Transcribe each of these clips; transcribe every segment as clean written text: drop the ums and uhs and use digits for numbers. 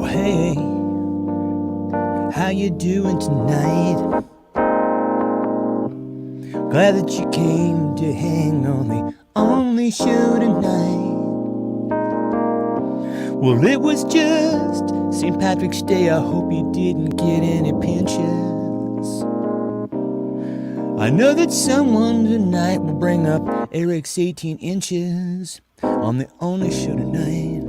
Hey, how you doing tonight? Glad that you came to hang on the only show tonight. Well, it was just St. Patrick's Day. I hope you didn't get any pinches. I know that someone tonight will bring up Eric's 18 inches on the only show tonight.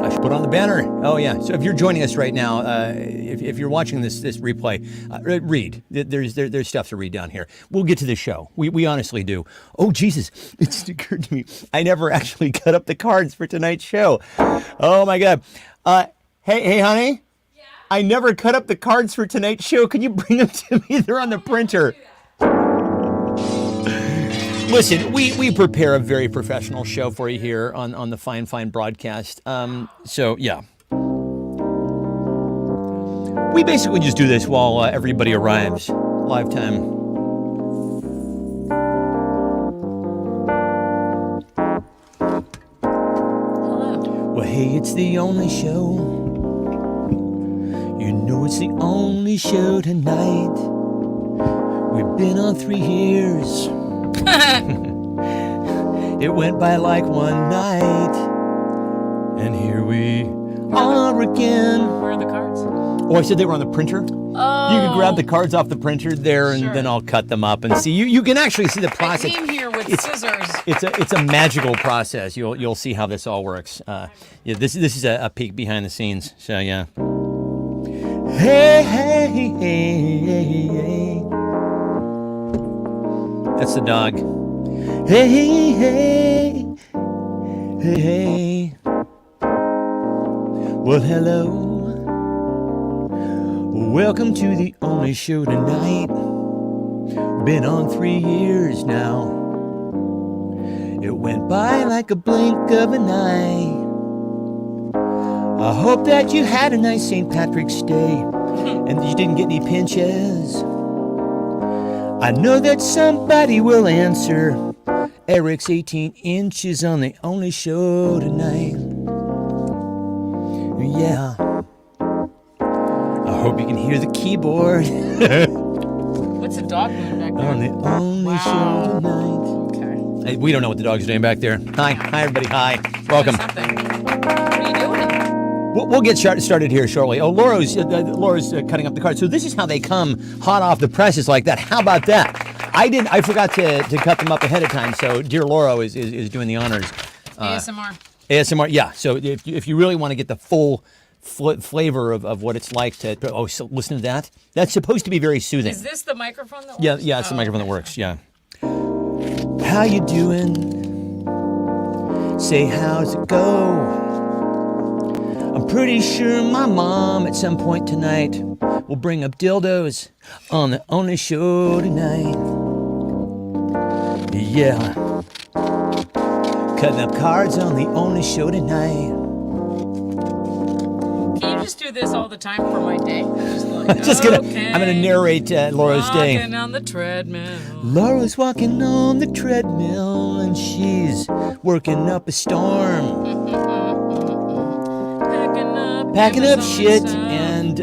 I should put on the banner. Oh, yeah. So if you're joining us right now, if you're watching this replay, read. There's stuff to read down here. We'll get to the show. We honestly do. Oh, Jesus. It just occurred to me. I never actually cut up the cards for tonight's show. Oh, my God. Hey, honey. Yeah? I never cut up the cards for tonight's show. Can you bring them to me? They're on the printer. Listen, we prepare a very professional show for you here on the Fine broadcast. So, yeah. We basically just do this while everybody arrives. Live time. Hello. Well, hey, it's the only show. You know it's the only show tonight. We've been on 3 years. It went by like one night, and here we are again. Where are the cards? Oh, I said they were on the printer? Oh. You can grab the cards off the printer there, and Sure. then I'll cut them up and see. You can actually see the process. I came here with scissors. It's a magical process. You'll see how this all works. Yeah, this is a peek behind the scenes. So yeah. Hey, hey, hey, hey, hey. That's the dog. Hey, hey, hey, hey, hey. Well, hello. Welcome to the only show tonight. Been on 3 years now. It went by like a blink of an eye. I hope that you had a nice St. Patrick's Day and you didn't get any pinches. I know that somebody will answer Eric's 18 inches on the only show tonight. Yeah. I hope you can hear the keyboard. What's the dog doing back there? On the only show tonight. Okay. Hey, we don't know what the dog's doing back there. Hi, everybody. Hi. Welcome. Something. What are you doing? We'll get started here shortly. Oh, Laura's cutting up the cards. So this is how they come hot off the presses like that. How about that? I forgot to cut them up ahead of time. So dear Laura is doing the honors. ASMR. ASMR, yeah. So if you really want to get the full flavor of what it's like to so listen to that. That's supposed to be very soothing. Is this the microphone that works? Yeah, it's the microphone that works. Yeah. How you doing? Say, how's it go? I'm pretty sure my mom at some point tonight will bring up dildos on the only show tonight. Yeah. Cutting up cards on the only show tonight. Can you just do this all the time for my day? I'm gonna narrate Laura's day. Walking on the treadmill. Laura's walking on the treadmill and she's working up a storm. Packing up shit and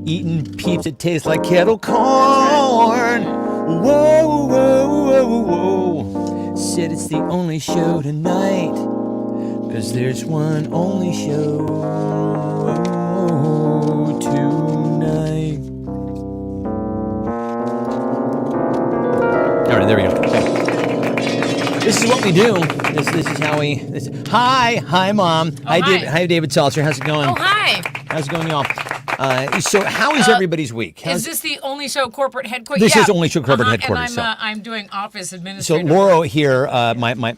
eating peeps that taste like kettle corn. Whoa, whoa, whoa, whoa. Said it's the only show tonight, 'cause there's one only show tonight. All right, there we go. Okay. This is what we do. This is how we. Hi, Mom. Oh, hi. Hi, David Seltzer. How's it going? Oh, hi. How's it going, y'all? So how is everybody's week? Is this the only show corporate headquarters? This is only show corporate headquarters. And I'm doing office So administrative. Laura here, my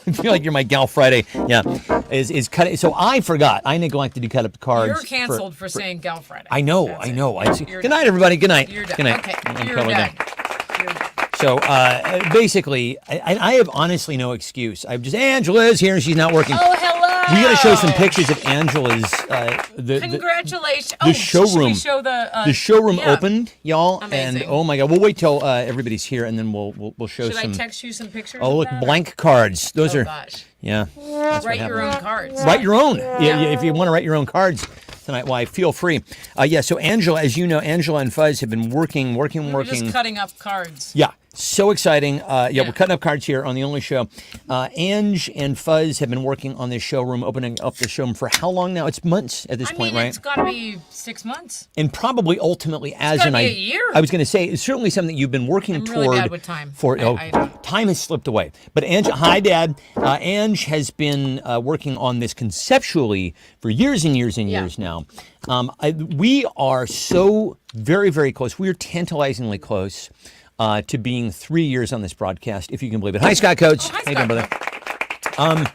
I feel like you're my gal Friday. Yeah, is cutting. So I forgot. I neglected to cut up the cards. You're canceled for saying Gal Friday. I know. That's I it. know. You're Good night, everybody. Good night. You're done. Good night. Okay, I'm you're totally done. done. You're done. So basically, I have honestly no excuse. I'm just Angela's here and she's not working. Oh, hello. We got to show some pictures of Angela's Congratulations. the showroom. Should we show the showroom yeah. opened, y'all, Amazing. and oh my God, we'll wait till everybody's here, and then we'll show Should some. I text you some pictures? Oh, of look, that, blank cards. Those or? Oh are gosh. yeah. That's Write what your own happens. cards. Write your own. Yeah, if you want to write your own cards tonight, why feel free. Yeah. So Angela, as you know, Angela and Fuzz have been working. We're just cutting up cards. Yeah. So exciting. We're cutting up cards here on the Only Show. Ange and Fuzz have been working on this showroom, opening up the showroom for how long now? It's months at this point, right? It's got to be 6 months. And probably ultimately as gotta an be a year. I was going to say, it's certainly something you've been working I'm toward. really bad with time. Time has slipped away. But Ange, hi, Dad. Ange has been working on this conceptually for years and years and years now. We are so very, very close. We are tantalizingly close to being 3 years on this broadcast, if you can believe it. Hi, Scott Coates. Hi, How you doing, brother? Scott.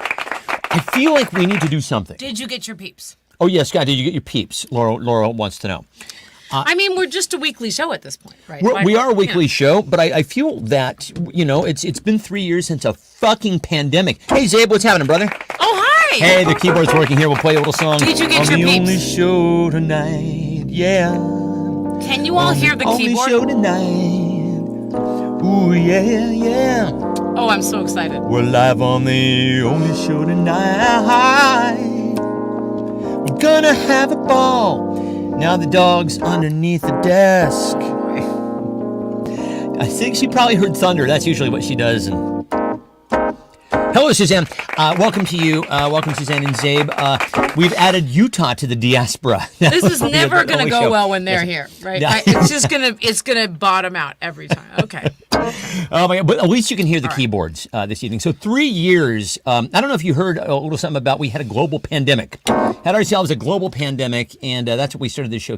I feel like we need to do something. Did you get your peeps? Oh, yeah, Scott, did you get your peeps? Laura wants to know. I mean, we're just a weekly show at this point, right? We are a weekly show, but I feel that, it's been 3 years since a fucking pandemic. Hey, Zabe, what's happening, brother? Oh, hi! Hey, the keyboard's working here. We'll play a little song. Did you get on your the peeps? Only Show tonight, yeah. Can you all hear the Only keyboard? Show tonight. Ooh, yeah, yeah. Oh, I'm so excited. We're live on the Only Show tonight. We're gonna have a ball. Now the dog's underneath the desk. I think she probably heard thunder. That's usually what she does. And hello, Suzanne. Welcome to you. Welcome, Suzanne and Zabe. We've added Utah to the diaspora. This is never going to Only go show. well when they're here, right? Yeah. It's gonna bottom out every time. Okay. Oh my God! But at least you can hear the keyboards this evening. So 3 years. I don't know if you heard a little something about. We had a global pandemic. Had ourselves a global pandemic, and that's what we started this show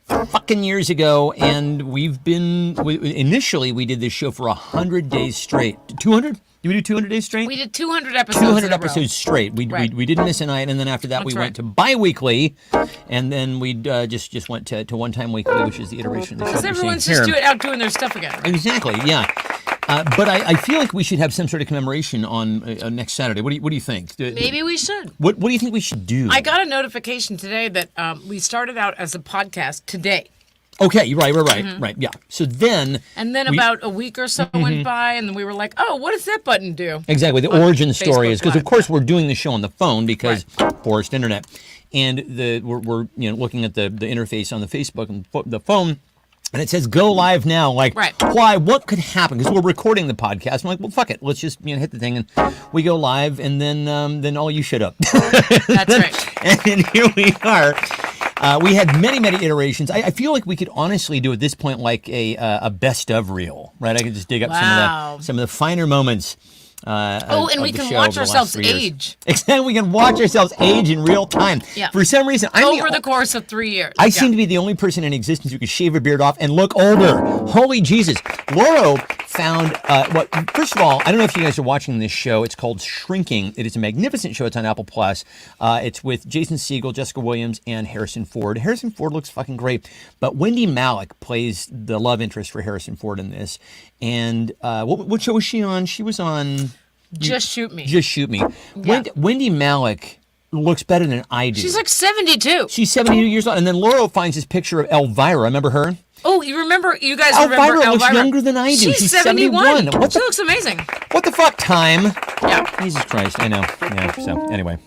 fucking years ago. And initially we did this show for 100 days straight. 200. Did we do 200 days straight? We did 200 episodes. 200 episodes straight. We didn't miss a night, and then after that we went to bi-weekly, and then we just went to one-time weekly, which is the iteration of the show. Because everyone's just out doing their stuff again. Right? Exactly, yeah. But I feel like we should have some sort of commemoration on next Saturday. What do you think? Maybe we should. What do you think we should do? I got a notification today that we started out as a podcast today. Okay, right, yeah. So then... And then about a week or so went by, and then we were like, oh, what does that button do? Exactly. The origin story is because, of Live. course, we're doing the show on the phone because forced internet, and we're looking at the interface on the Facebook and the phone, and it says go live now. Like, why? What could happen? Because we're recording the podcast. I'm like, well, fuck it. Let's just hit the thing, and we go live, and then all you shut up. That's right. And then here we are. We had many iterations. I feel like we could honestly do at this point like a best of reel, right? I could just dig up some of the finer moments. And we can watch ourselves age. Exactly, we can watch ourselves age in real time. Yeah. For some reason, over the course of 3 years. I seem to be the only person in existence who could shave a beard off and look older. Holy Jesus. Lauro found, first of all, I don't know if you guys are watching this show. It's called Shrinking. It is a magnificent show. It's on Apple Plus. It's with Jason Segel, Jessica Williams, and Harrison Ford. Harrison Ford looks fucking great, but Wendy Malick plays the love interest for Harrison Ford in this. And what show was she on? She was on... Just Shoot Me. Just Shoot Me. Yeah. Wendy Malick looks better than I do. She's like 72. She's 72 years old. And then Lauro finds this picture of Elvira. Remember her? Oh, you guys remember Elvira looks younger than I do. She's 71. She looks amazing. What the fuck, time? Yeah. Jesus Christ, I know. Yeah, so anyway.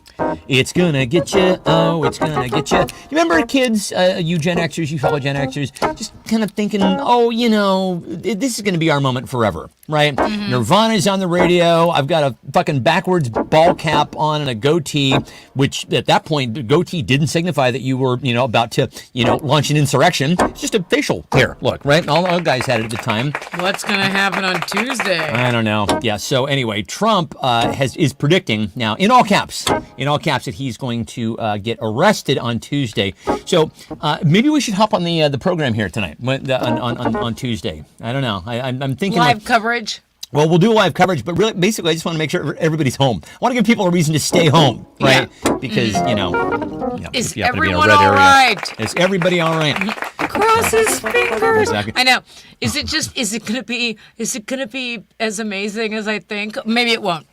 It's gonna get you. Oh, it's gonna get you. You remember, kids, you Gen Xers, you fellow Gen Xers, just kind of thinking, this is gonna be our moment forever, right? Mm-hmm. Nirvana's on the radio. I've got a fucking backwards ball cap on and a goatee, which at that point, the goatee didn't signify that you were, about to, launch an insurrection. It's just a facial hair look, right? All guys had it at the time. What's gonna happen on Tuesday? I don't know. Yeah. So anyway, Trump is predicting now in all caps, that he's going to get arrested on Tuesday. So maybe we should hop on the program here tonight on Tuesday. I don't know. I'm thinking live coverage. Well, we'll do live coverage, but really, basically, I just want to make sure everybody's home. I want to give people a reason to stay home, right? Yeah. Because is if you happen to be in a everyone red all area, right? Is everybody all right? Cross his fingers. Exactly. I know. Is it gonna be as amazing as I think? Maybe it won't.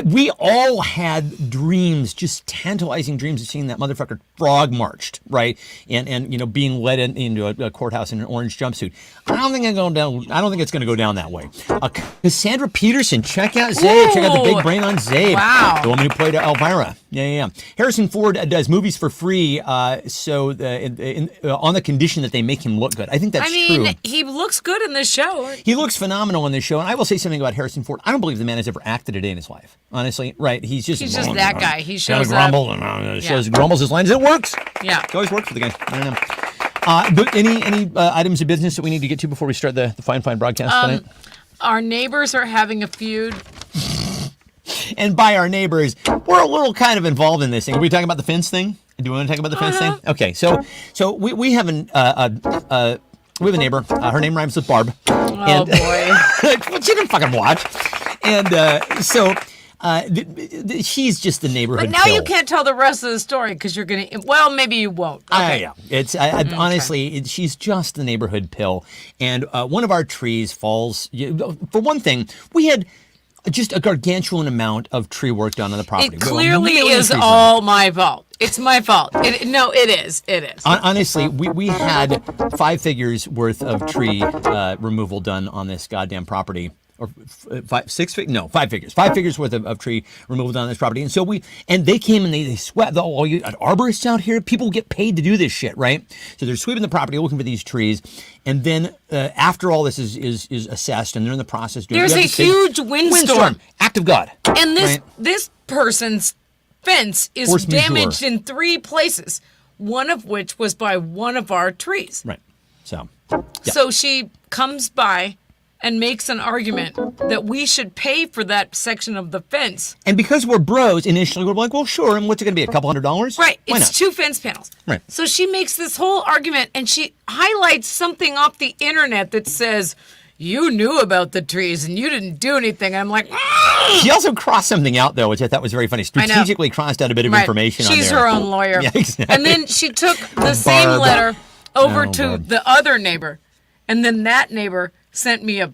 we all had dreams, just tantalizing dreams of seeing that motherfucker frog marched, right? And you know, being led into a courthouse in an orange jumpsuit. I don't think it's going to go down that way. Cassandra Peterson, check out Zabe. Check out the big brain on Zabe. Wow. The woman who played Elvira. Yeah. Harrison Ford does movies for free, on the condition that they make him look good. I think that's true. He looks good in this show. He looks phenomenal in this show, and I will say something about Harrison Ford. I don't believe the man has ever acted a day in his life. Honestly, right? He's just that guy. He shows grumble up. and grumbles his lines. It works. Yeah, it always works for the guy. I don't know. But any items of business that we need to get to before we start the fine broadcast tonight? Our neighbors are having a feud. And by our neighbors, we're a little kind of involved in this thing. Are we talking about the fence thing? Do we want to talk about the fence thing? Okay, so we have we have a neighbor. Her name rhymes with Barb. Oh, boy. She didn't fucking watch. And she's just the neighborhood. But now pill. you can't tell the rest of the story because you're going to. Well, maybe you won't. Okay. Yeah. It's honestly, she's just the neighborhood pill. And one of our trees falls. For one thing, we had just a gargantuan amount of tree work done on the property. It clearly is all my fault. It's my fault. It is. Honestly, we had 5 figures worth of tree removal done on this goddamn property. Or 5 figures. 5 figures worth of tree removal done on this property. And so they came and they swept all you arborists out here. People get paid to do this shit, right? So they're sweeping the property, looking for these trees. And then after all this is assessed and they're in the process doing there's a huge windstorm. Act of God. And right? this person's fence is Force damaged majeure. in 3 places, one of which was by one of our trees. Right. So she comes by and makes an argument that we should pay for that section of the fence. And because we're bros, initially we're like, well, sure. And what's it going to be? A couple $100? Right. Why It's not? 2 fence panels. Right. So she makes this whole argument and she highlights something off the internet that says, you knew about the trees and you didn't do anything. And I'm like, She also crossed something out, though, which I thought was very funny. Strategically crossed out a bit of information on there. She's her own lawyer. Yeah, exactly. And then she took the same letter over to Barb. the other neighbor. And then that neighbor sent me a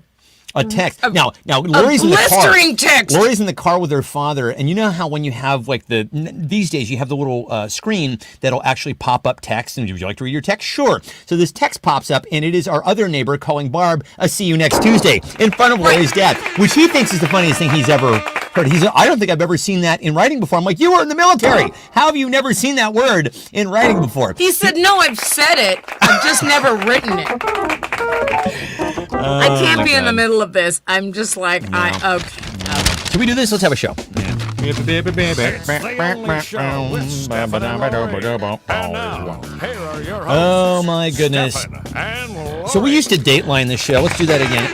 text. Now Lori's in the car. blistering text. Lori's in the car with her father, and you know how when you have like these days you have the little screen that'll actually pop up text, and would you like to read your text? Sure. So this text pops up, and it is our other neighbor calling Barb a "see you next Tuesday" in front of Lori's dad, which he thinks is the funniest thing he's ever heard. I don't think I've ever seen that in writing before. I'm like, you were in the military. How have you never seen that word in writing before? He said, no, I've said it. I've just never written it. I can't be in the middle of this. I'm just like, okay. Should we do this? Let's have a show. It's the only show with Stefan and Laurie. And now, here are your hosts, Oh my goodness. Stefan and Laurie. So we used to dateline this show. Let's do that again.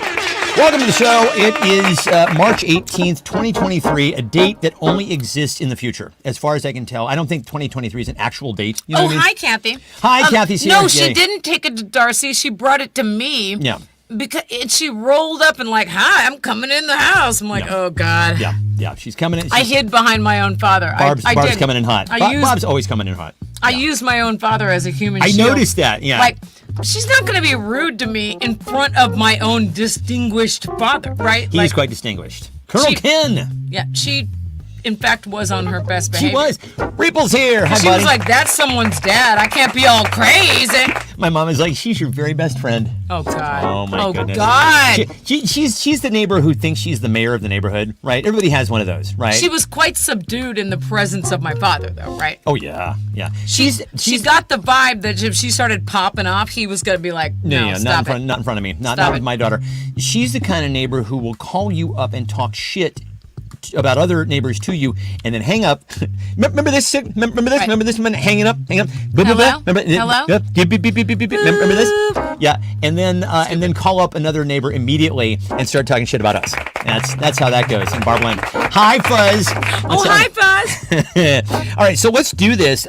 Welcome to the show. It is March 18th, 2023, a date that only exists in the future. As far as I can tell, I don't think 2023 is an actual date. You know what I mean? Hi, Kathy. Hi, Kathy's here. No, she Yay. didn't take it to Darcy. She brought it to me. Yeah. Because she rolled up and like, hi, I'm coming in the house. I'm like, oh, God. Yeah, she's coming in. I hid behind my own father. Barb's I did. coming in hot. Bob's always coming in hot. I used my own father as a human I shield. noticed that, yeah. Like, she's not going to be rude to me in front of my own distinguished father, right? He's quite distinguished. Colonel Ken. Yeah, she, in fact, was on her best She behavior. was. Reeple's here. Hi, She buddy. was like, that's someone's dad. I can't be all crazy. My mom is like, she's your very best friend. Oh, God. Oh, my goodness. God. She's the neighbor who thinks she's the mayor of the neighborhood, right? Everybody has one of those, right? She was quite subdued in the presence of my father, though, right? Oh, yeah. She got the vibe that if she started popping off, he was going to be like, no, stop it. Not in front of me. Not Stop with it. my daughter. She's the kind of neighbor who will call you up and talk shit about other neighbors to you, and then hang up. Remember this? Remember this? Right. Remember this? Hang up. Hello? Remember, Hello? Beep, beep, beep, beep, beep, beep. Remember this? Yeah, and then call up another neighbor immediately and start talking shit about us. That's how that goes in Barbland. Hi, Fuzz. Oh, hi, Fuzz. All right, so let's do this.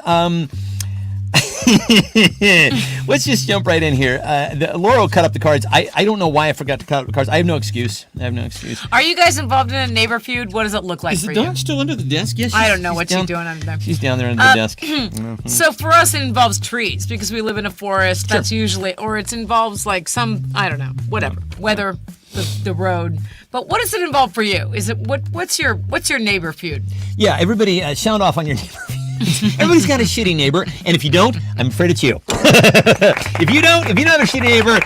Let's just jump right in here. Laura cut up the cards. I don't know why I forgot to cut up the cards. I have no excuse. Are you guys involved in a neighbor feud? What does it look like Is for the you? dog still under the desk? Yes. I don't know what she's down, doing under there. She's down there under the desk. So for us, it involves trees because we live in a forest. Sure. That's usually, or it involves like some, I don't know, whatever, weather, the road. But what does it involve for you? Is it what's your neighbor feud? Yeah, everybody sound off on your neighbor. Everybody's got a shitty neighbor, and if you don't, I'm afraid it's you. If you don't have a shitty neighbor,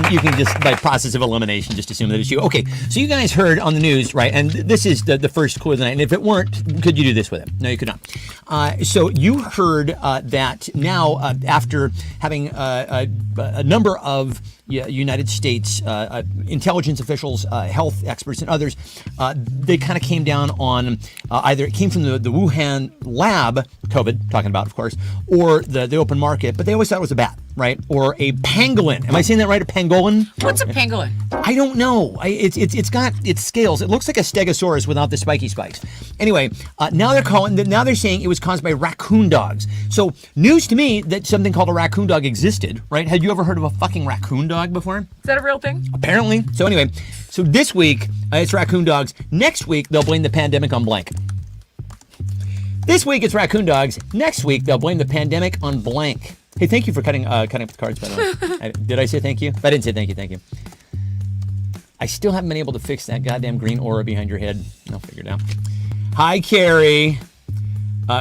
you can just by process of elimination just assume that it's you. Okay, so you guys heard on the news, right? And this is the first clue of the night. And if it weren't, could you do this with it? No, you could not. So you heard that now after having a number of United States intelligence officials, health experts, and others, they kind of came down on either it came from the Wuhan lab, COVID, talking about, of course, or the open market, but they always thought it was a bat, right? Or a pangolin. Am I saying that right? A pangolin? What's a pangolin? I don't know. It's got its scales. It looks like a stegosaurus without the spiky spikes. Anyway, now they're saying it was caused by raccoon dogs. So news to me that something called a raccoon dog existed, right? Had you ever heard of a fucking raccoon dog before? Is that a real thing? Apparently. So anyway, so this week it's raccoon dogs. Next week they'll blame the pandemic on blank. This week it's raccoon dogs. Next week they'll blame the pandemic on blank. Hey, thank you for cutting up the cards, by the way. Did I say thank you? If I didn't say thank you. I still haven't been able to fix that goddamn green aura behind your head. I'll figure it out. Hi, Carrie.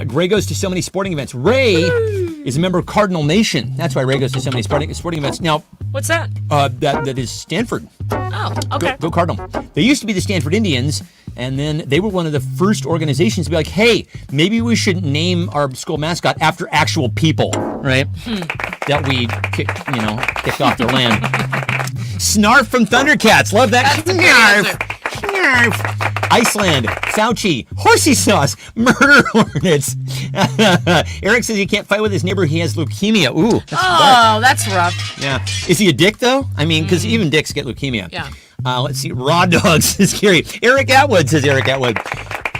Ray goes to so many sporting events. Ray is a member of Cardinal Nation. That's why Ray goes to so many sporting events. Now, What's that? that is Stanford. Oh, okay. Go Cardinal. They used to be the Stanford Indians, and then they were one of the first organizations to be like, hey, maybe we should name our school mascot after actual people, right? That we kicked off their land. Snarf from Thundercats. Love that. That's the great answer. Snarf. Iceland, Fauci, horsey sauce, murder hornets. Eric says he can't fight with his neighbor. He has leukemia. Ooh, that's dark. That's rough. Yeah. Is he a dick, though? I mean, because even dicks get leukemia. Yeah. Let's see. Raw dogs is scary. Eric Atwood says Eric Atwood.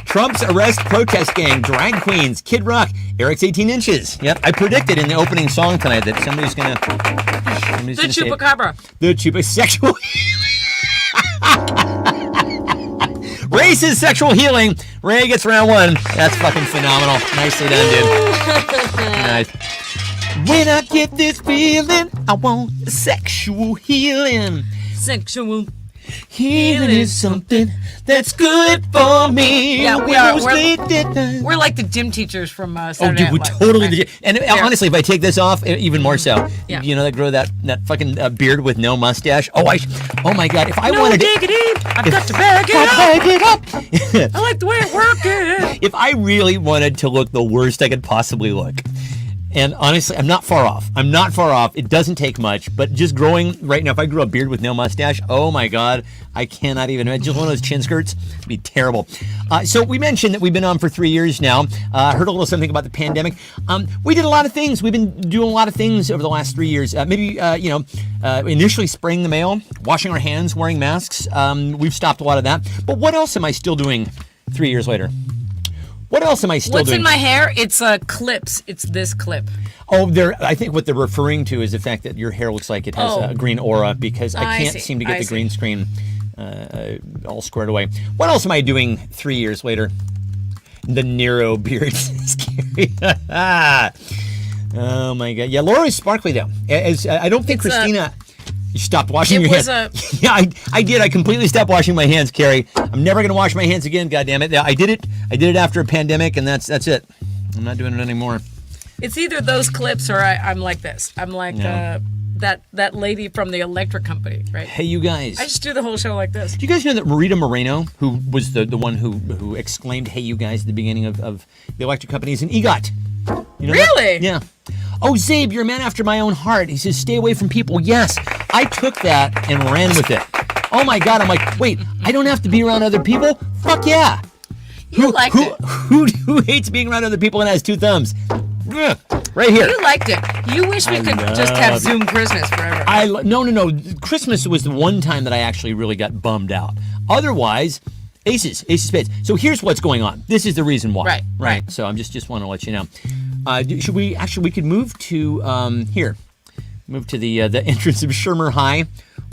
Trump's arrest protest gang, drag queens, Kid Rock, Eric's 18 inches. Yep, I predicted in the opening song tonight that somebody's gonna The chupacabra. The chupasexual. Racist sexual healing. Ray gets round one. That's fucking phenomenal. Nicely done, dude. Nice. When I get this feeling, I want sexual healing. Sexual. Healing is something that's good for me. Yeah, we are. We're We're like the gym teachers from Oh, Saturday dude, we're Night Live, totally right? legit. And honestly, if I take this off, even more so. Yeah. You know that grow that fucking beard with no mustache? Oh my God, if I No wanted diggity. I've got to bag it up. I like the way it works. if I really wanted to look the worst I could possibly look, and honestly, I'm not far off. It doesn't take much, but just growing right now, if I grew a beard with no mustache, oh my God, I cannot even imagine. Just one of those chin skirts would be terrible. So we mentioned that we've been on for 3 years now. Heard a little something about the pandemic. We did a lot of things. We've been doing a lot of things over the last 3 years. Initially spraying the mail, washing our hands, wearing masks. We've stopped a lot of that. But what else am I still doing 3 years later? What else am I still doing? What's in my hair? It's clips. It's this clip. Oh, I think what they're referring to is the fact that your hair looks like it has a green aura because I can't see. seem to get the green screen all squared away. What else am I doing 3 years later? The Nero beard. Scary. Oh my God. Yeah, Laura's sparkly though. I don't think Christina. You stopped washing your hands. Yeah, I did. I completely stopped washing my hands, Carrie. I'm never going to wash my hands again, goddammit. I did it after a pandemic, and that's it. I'm not doing it anymore. It's either those clips or I'm like this. I'm like that lady from the electric company, right? Hey, you guys. I just do the whole show like this. Do you guys know that Marita Moreno, who was the one who exclaimed, hey, you guys, at the beginning of the electric company, is an EGOT? You know Really? That? Yeah. Oh, Zabe, you're a man after my own heart. He says, stay away from people. Yes, I took that and ran with it. Oh my God, I'm like, wait, I don't have to be around other people? Fuck yeah. You liked it. Who hates being around other people and has two thumbs? Ugh, right here. You liked it. You wish we could just have Zoom Christmas forever. No. Christmas was the one time that I actually really got bummed out. Otherwise, ace of spades. So here's what's going on. This is the reason why. Right. So I'm just want to let you know. Should we actually? We could move to here. Move to the entrance of Shermer High,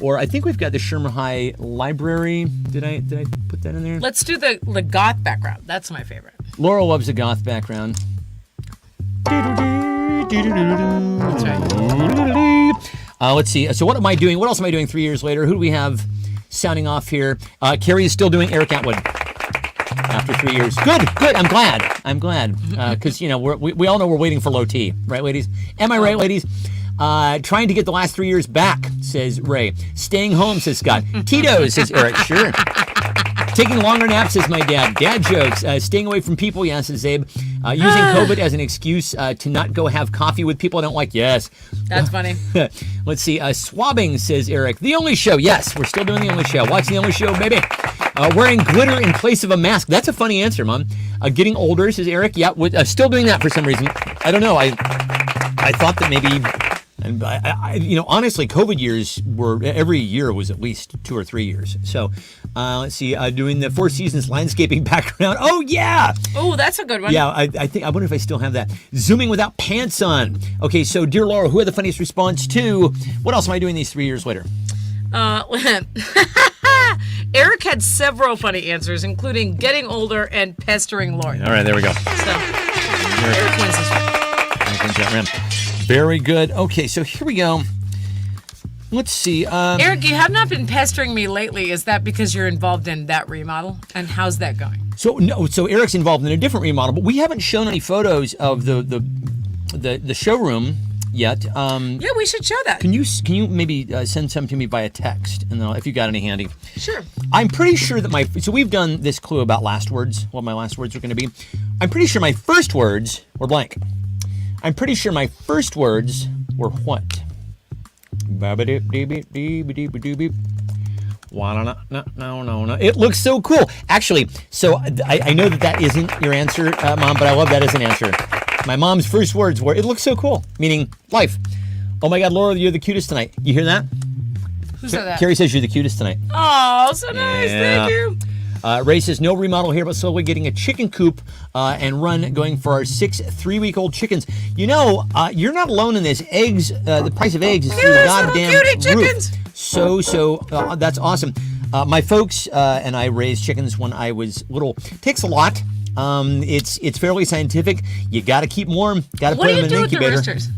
or I think we've got the Shermer High Library. Did I put that in there? Let's do the goth background. That's my favorite. Laura loves the goth background. That's right. Let's see. So what am I doing? What else am I doing 3 years later? Who do we have sounding off here? Carrie is still doing Eric Atwood after 3 years. Good. I'm glad. Because, we all know we're waiting for low T. Right, ladies? Am I right, ladies? Trying to get the last 3 years back, says Ray. Staying home, says Scott. Tito's, says Eric. Sure. Taking longer naps, says my dad. Dad jokes. Staying away from people, yes, says Abe. Using COVID as an excuse to not go have coffee with people I don't like, yes. That's funny. Let's see. Swabbing, says Eric. The Only Show, yes. We're still doing The Only Show. Watching The Only Show, baby. Wearing glitter in place of a mask. That's a funny answer, Mom. Getting older, says Eric. Yeah, still doing that for some reason. I don't know. I thought that maybe... And honestly, COVID years every year was at least 2 or 3 years. So, let's see, doing the Four Seasons landscaping background. Oh yeah. Oh, that's a good one. Yeah, I wonder if I still have that. Zooming without pants on. Okay, so dear Laura, who had the funniest response to? What else am I doing these 3 years later? Eric had several funny answers, including getting older and pestering Lauren. All right, there we go. So, Eric wins this one. Very good. Okay, so here we go. Let's see. Eric, you have not been pestering me lately. Is that because you're involved in that remodel? And how's that going? So Eric's involved in a different remodel, but we haven't shown any photos of the showroom yet. Yeah, we should show that. Can you maybe send some to me via text, and then if you got any handy? Sure. I'm pretty sure that so we've done this clue about last words, what my last words are going to be. I'm pretty sure my first words were blank. I'm pretty sure my first words were what? It looks so cool. Actually, so I know that isn't your answer, Mom, but I love that as an answer. My mom's first words were, it looks so cool, meaning life. Oh my God, Laura, you're the cutest tonight. You hear that? Who said that? Carrie says you're the cutest tonight. Oh, so nice. Yeah. Thank you. Ray says, no remodel here, but slowly getting a chicken coop and run going for our 6 3-week-old chickens. You're not alone in this. Eggs, the price of eggs is through the goddamn cutie roof. chickens. So that's awesome. My folks and I raised chickens when I was little. Takes a lot. It's fairly scientific. You got to keep them warm. Got to put them in an incubator. What do you do with the roosters?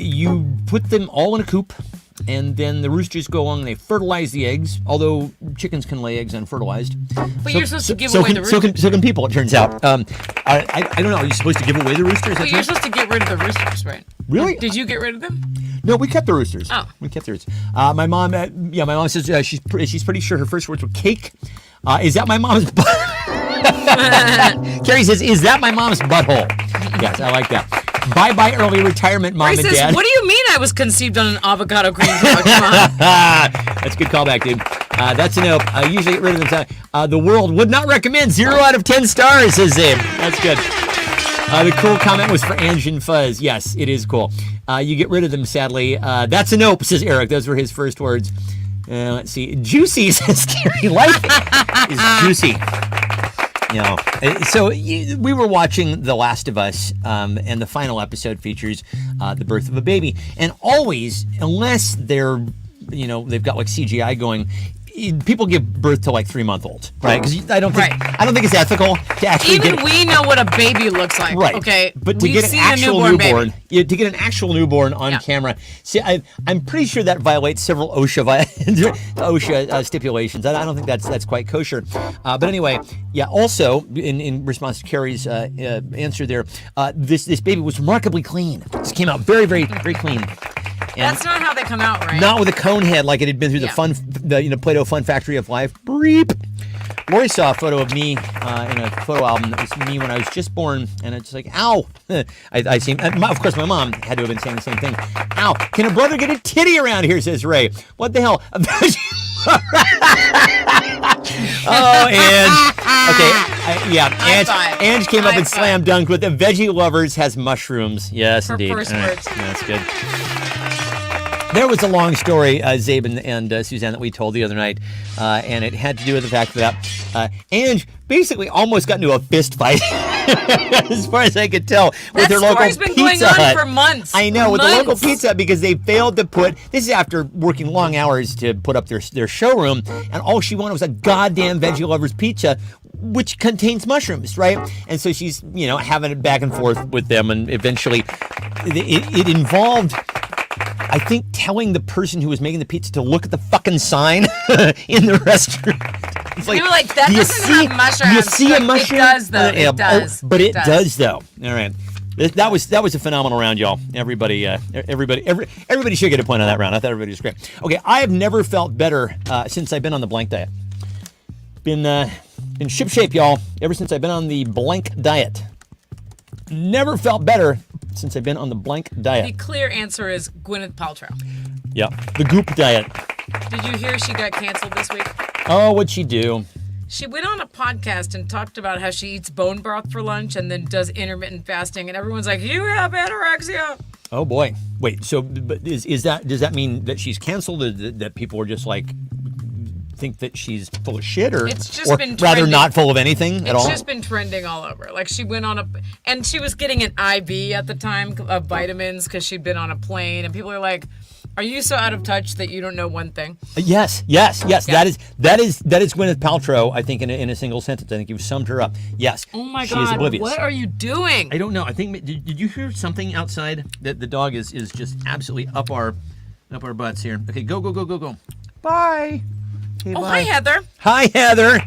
You put them all in a coop. And then the roosters go along and they fertilize the eggs, although chickens can lay eggs unfertilized. But you're supposed to give away the roosters. So can people, it turns out. I don't know. Are you supposed to give away the roosters? But you're supposed to get rid of the roosters, right? Really? Did you get rid of them? No, we kept the roosters. Oh. We kept the roosters. My mom says she's pretty sure her first words were cake. Is that my mom's butt? Carrie says, is that my mom's butthole? Yes, I like that. Bye-bye early retirement, Mom Ray and says, Dad. what do you mean I was conceived on an avocado cream couch, Mom? That's a good callback, dude. That's a nope. Usually get rid of them. The world would not recommend. 0 out of 10 stars, says Zabe. That's good. The cool comment was for Ange and Fuzz. Yes, it is cool. You get rid of them, sadly. That's a nope, says Eric. Those were his first words. Let's see. Juicy, says Gary. Life is juicy. So we were watching The Last of Us, and the final episode features the birth of a baby. And always, unless they've got like CGI going, people give birth to like 3-month-olds, right? Because I don't think it's ethical to actually we know what a baby looks like, right? Okay, but to get an actual newborn, to get an actual newborn on camera, see, I'm pretty sure that violates several OSHA stipulations. I don't think that's quite kosher. But anyway, yeah. Also, in response to Carrie's answer there, this baby was remarkably clean. This came out very, very, very clean. And that's not how they come out, right? Not with a cone head like it had been through the Play-Doh Fun Factory of Life. Breep. Lori saw a photo of me in a photo album that was me when I was just born, and it's like, ow. I seem, of course, my mom had to have been saying the same thing. Ow. Can a brother get a titty around here, says Ray. What the hell? Oh, Ange. Okay, Ange came up and slam dunked with the Veggie Lovers has mushrooms. Yes, indeed. First words. That's good. There was a long story, Zabe and Suzanne, that we told the other night, and it had to do with the fact that Ange basically almost got into a fist fight, as far as I could tell, with her local story's been going Pizza on Hut. for months. I know, with the Months. local Pizza Hut, because they failed to put, this is after working long hours to put up their showroom, and all she wanted was a goddamn Veggie Lovers pizza, which contains mushrooms, right? And so she's, having it back and forth with them, and eventually it involved, I think, telling the person who was making the pizza to look at the fucking sign in the restaurant. It's You were like, that do you doesn't have mushrooms. You see a Like, mushroom? It does, though. Yeah, It does. but it does. does, though. All right. That was a phenomenal round, y'all. Everybody should get a point on that round. I thought everybody was great. Okay, I have never felt better since I've been on the blank diet. Been ship shape, y'all, ever since I've been on the blank diet. Never felt better since I've been on the blank The diet. clear answer is Gwyneth Paltrow. Yeah, the goop diet. Did you hear she got canceled this week? Oh, what'd she do? She went on a podcast and talked about how she eats bone broth for lunch and then does intermittent fasting, and everyone's like, "You have anorexia." Oh boy. Wait. So, but does that mean that she's canceled? Or that people are just like think that she's full of shit, or It's just or been rather trending. not full of anything at It's all? just been trending all over. Like she went on and she was getting an IV at the time of vitamins because she'd been on a plane, and people are like, "Are you so out of touch that you don't know one thing?" Yes. Yeah. That is Gwyneth Paltrow. I think in a single sentence. I think you've summed her up. Yes. Oh my she is God! oblivious. What are you doing? I don't know. I think did you hear something outside? That the dog is just absolutely up our butts here. Okay, go. Bye. Okay, Oh, bye. hi Heather. Hi, Heather.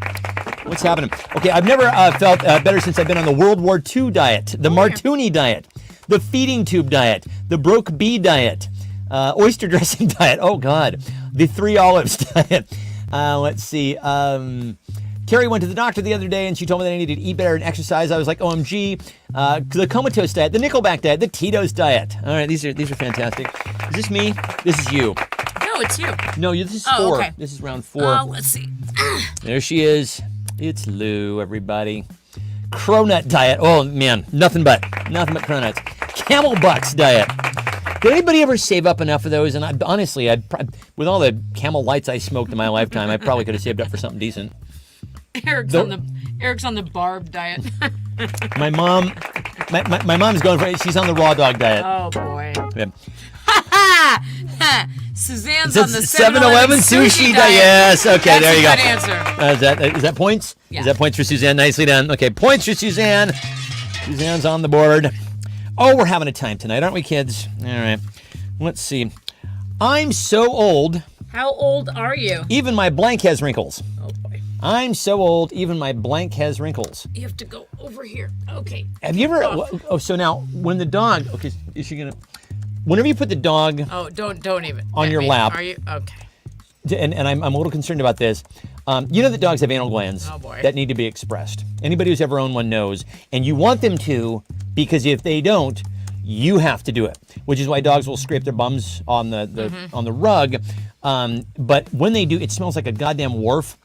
What's happening? Okay, I've never felt better since I've been on the World War II diet, the Martuni diet, the feeding tube diet, the broke bee diet, oyster dressing diet. Oh, God. The 3 olives diet. Let's see. Carrie went to the doctor the other day, and she told me that I needed to eat better and exercise. I was like, OMG. The Comatose diet, the Nickelback diet, the Tito's diet. All right, these are fantastic. Is this me? This is you. No, it's you. No, this is Oh, 4. okay. This is round 4. Let's see. There she is. It's Lou, everybody. Cronut diet. Oh, man. Nothing but cronuts. Camel Bucks diet. Did anybody ever save up enough of those? And honestly, with all the Camel Lights I smoked in my lifetime, I probably could have saved up for something decent. Eric's on the Barb diet. My mom, my mom's going for. She's on the raw dog diet. Oh boy. Yeah. Suzanne's It's on the 7-Eleven 7-Eleven sushi diet. Yes. Okay. That's there you go. a good answer. Is that points? Yeah. Is that points for Suzanne? Nicely done. Okay, points for Suzanne. Suzanne's on the board. Oh, we're having a time tonight, aren't we, kids? All right. Let's see. I'm so old, How old are you? even my blank has wrinkles. Oh boy. I'm so old, even my blank has wrinkles. You have to go over here. Okay. Have you ever? Oh. Oh, so now when the dog. Okay, is she gonna? Whenever you put the dog, Oh, don't even. On Let your me- lap. Are you okay? and I'm a little concerned about this. You know that dogs have anal glands Oh, boy. that need to be expressed. Anybody who's ever owned one knows, and you want them to, because if they don't, you have to do it. Which is why dogs will scrape their bums on the on the rug. But when they do, it smells like a goddamn wharf.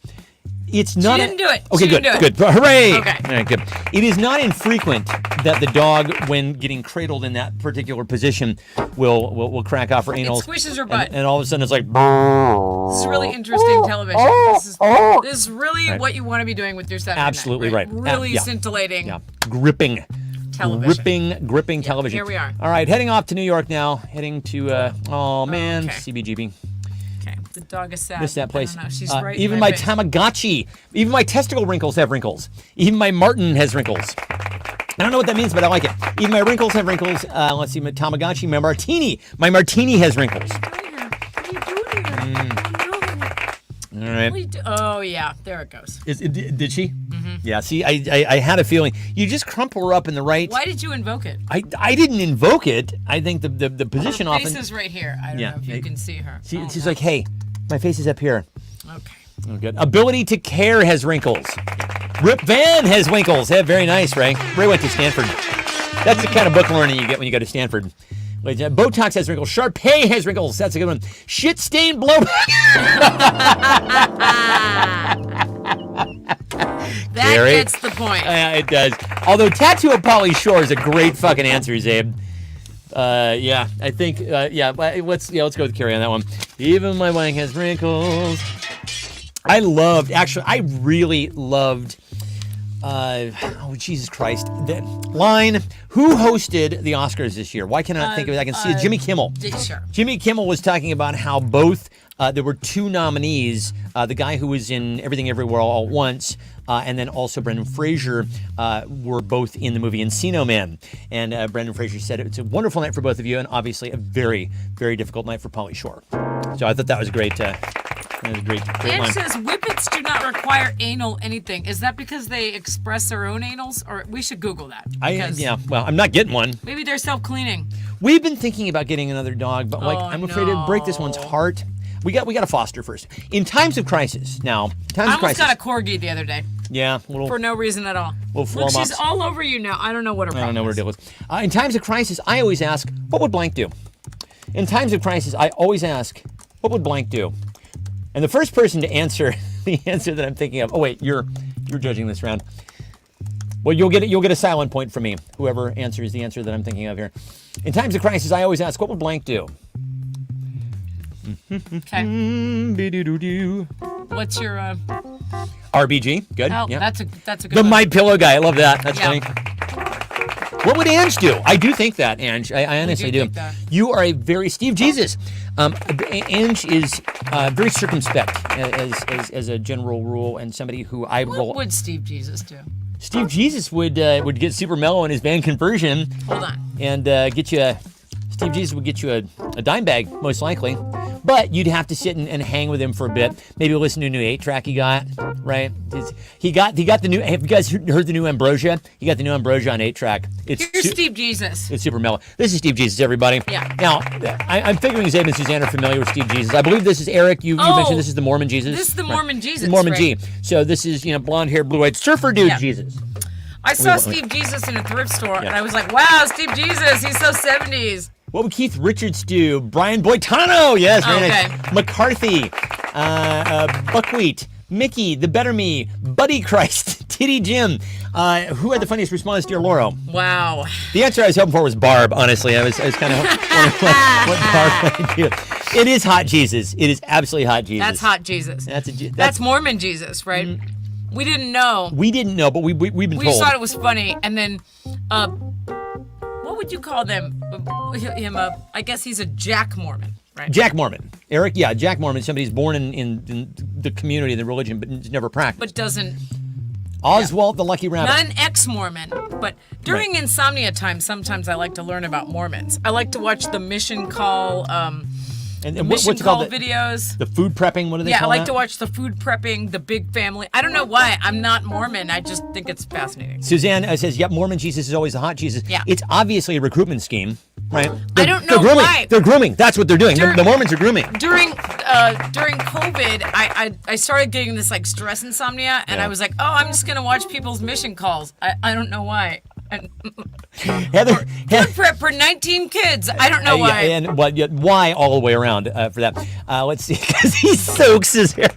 It's not. didn't do it. Okay, She good, didn't do it. good. Hooray! Okay. All right, good. It is not infrequent that the dog, when getting cradled in that particular position, will crack off her anal. squishes her butt. And all of a sudden it's like. This is really interesting television. This is really what you want to be doing with your Saturday night, Absolutely right. Really Yeah. scintillating Yeah, gripping television. gripping television. here we are. All right, heading off to New York now. Heading to oh man, okay. CBGB. Okay, the dog is sad. Miss that place. I don't know. She's right. Even in my face. Tamagotchi, even my testicle wrinkles have wrinkles. Even my Martin has wrinkles. I don't know what that means, but I like it. Even my wrinkles have wrinkles. Let's see, my Tamagotchi, my Martini has wrinkles. What are you doing here? All right. Oh yeah, there it goes. Did she? Mm-hmm. Yeah. See, I had a feeling. You just crumple her up in the right. Why did you invoke it? I didn't invoke it. I think the position Her often. face is right here. I don't know if you can see her. She's like, hey, my face is up here. Okay. Oh, good. Ability to care has wrinkles. Rip Van has wrinkles. Yeah, very nice, Ray. Ray went to Stanford. That's the kind of book learning you get when you go to Stanford. Botox has wrinkles. Sharpay has wrinkles. That's a good one. Shit stain blowback. That Gary. gets the point. Yeah, it does. Although Tattoo of Pauly Shore is a great fucking answer, Zabe. Yeah, I think. Let's go with Carrie on that one. Even my wang has wrinkles. I really loved. Jesus Christ! The line. Who hosted the Oscars this year? Why can I not think of it? I can see it. Jimmy Kimmel. Sure. Jimmy Kimmel was talking about how both there were two nominees. The guy who was in Everything Everywhere All at Once, and then also Brendan Fraser were both in the movie Encino Man. And Brendan Fraser said it's a wonderful night for both of you, and obviously a very, very difficult night for Pauly Shore. So I thought that was great. That was a great Ange line. says whippets do not require anal anything. Is that because they express their own anals? Or we should Google that. Well, I'm not getting one. Maybe they're self-cleaning. We've been thinking about getting another dog, but I'm afraid it'd break this no. one's heart. We got to foster first. In times of crisis, I almost got a corgi the other day. Yeah, For no reason at all. Little floor Look, she's mops. all over you now. I don't know what her problem I don't know is. where it is. In times of crisis, I always ask, what would blank do? In times of crisis, I always ask, what would blank do? And the first person to answer the answer that I'm thinking of. Oh wait, you're judging this round. Well, you'll get a silent point from me. Whoever answers the answer that I'm thinking of here. In times of crisis, I always ask, what would blank do? Okay. What's your RBG. Good. Oh, yeah. that's a good The one. My Pillow guy. I love that. That's Yeah. funny. What would Ange do? I do think that, Ange. I honestly do. think that. You are a very Steve Jesus. Ange is very circumspect as a general rule, and somebody who I What will. would Steve Jesus do? Steve Jesus would get super mellow in his band Conversion, Hold on. and get you. Steve Jesus would get you a dime bag, most likely. But you'd have to sit and hang with him for a bit. Maybe listen to a new 8-track he got, right? He got the new. Have you guys heard the new Ambrosia? He got the new Ambrosia on 8-track. Here's Steve Jesus. It's super mellow. This is Steve Jesus, everybody. Yeah. Now, I'm figuring Zeb and Suzanne are familiar with Steve Jesus. I believe this is Eric. You mentioned this is the Mormon Jesus. This is the Right. Mormon Jesus, Mormon right. G. So this is blonde hair, blue eyed surfer dude Yeah. Jesus. I saw Steve Jesus in a thrift store, and I was like, wow, Steve Jesus, he's so 70s. What would Keith Richards do? Brian Boitano, yes, very Okay. nice. McCarthy, Buckwheat, Mickey, The Better Me, Buddy Christ, Titty Jim. Who had the funniest response, dear Lauro? Wow. The answer I was hoping for was Barb. Honestly, I was kind of wondering what Barb might do. It is hot Jesus. It is absolutely hot Jesus. That's hot Jesus. That's Mormon Jesus, right? We didn't know. We didn't know, but we've been We told. just thought it was funny, and then, what would you call them? Him, I guess he's a Jack Mormon, right? Jack Mormon. Eric, yeah, Jack Mormon. Somebody's born in the community, the religion, but never practiced. But doesn't, Oswald the Lucky Rabbit. not an ex-Mormon, but during insomnia time, sometimes I like to learn about Mormons. I like to watch the Mission Call, and Mission what's it Call called? videos. The food prepping. What do they Yeah, I call like that? to watch the food prepping, the big family. I don't know why. I'm not Mormon. I just think it's fascinating. Suzanne says, "Yep, Mormon Jesus is always the hot Jesus." Yeah. It's obviously a recruitment scheme, right? I don't know they're grooming. why. They're grooming. That's what they're doing. The Mormons are grooming. During COVID, I started getting this like stress insomnia, and Yeah. I was like, oh, I'm just gonna watch people's mission calls. I don't know why. And Heather, food prep for 19 kids. I don't know why. and why all the way around for that? Let's see, because he soaks his hair.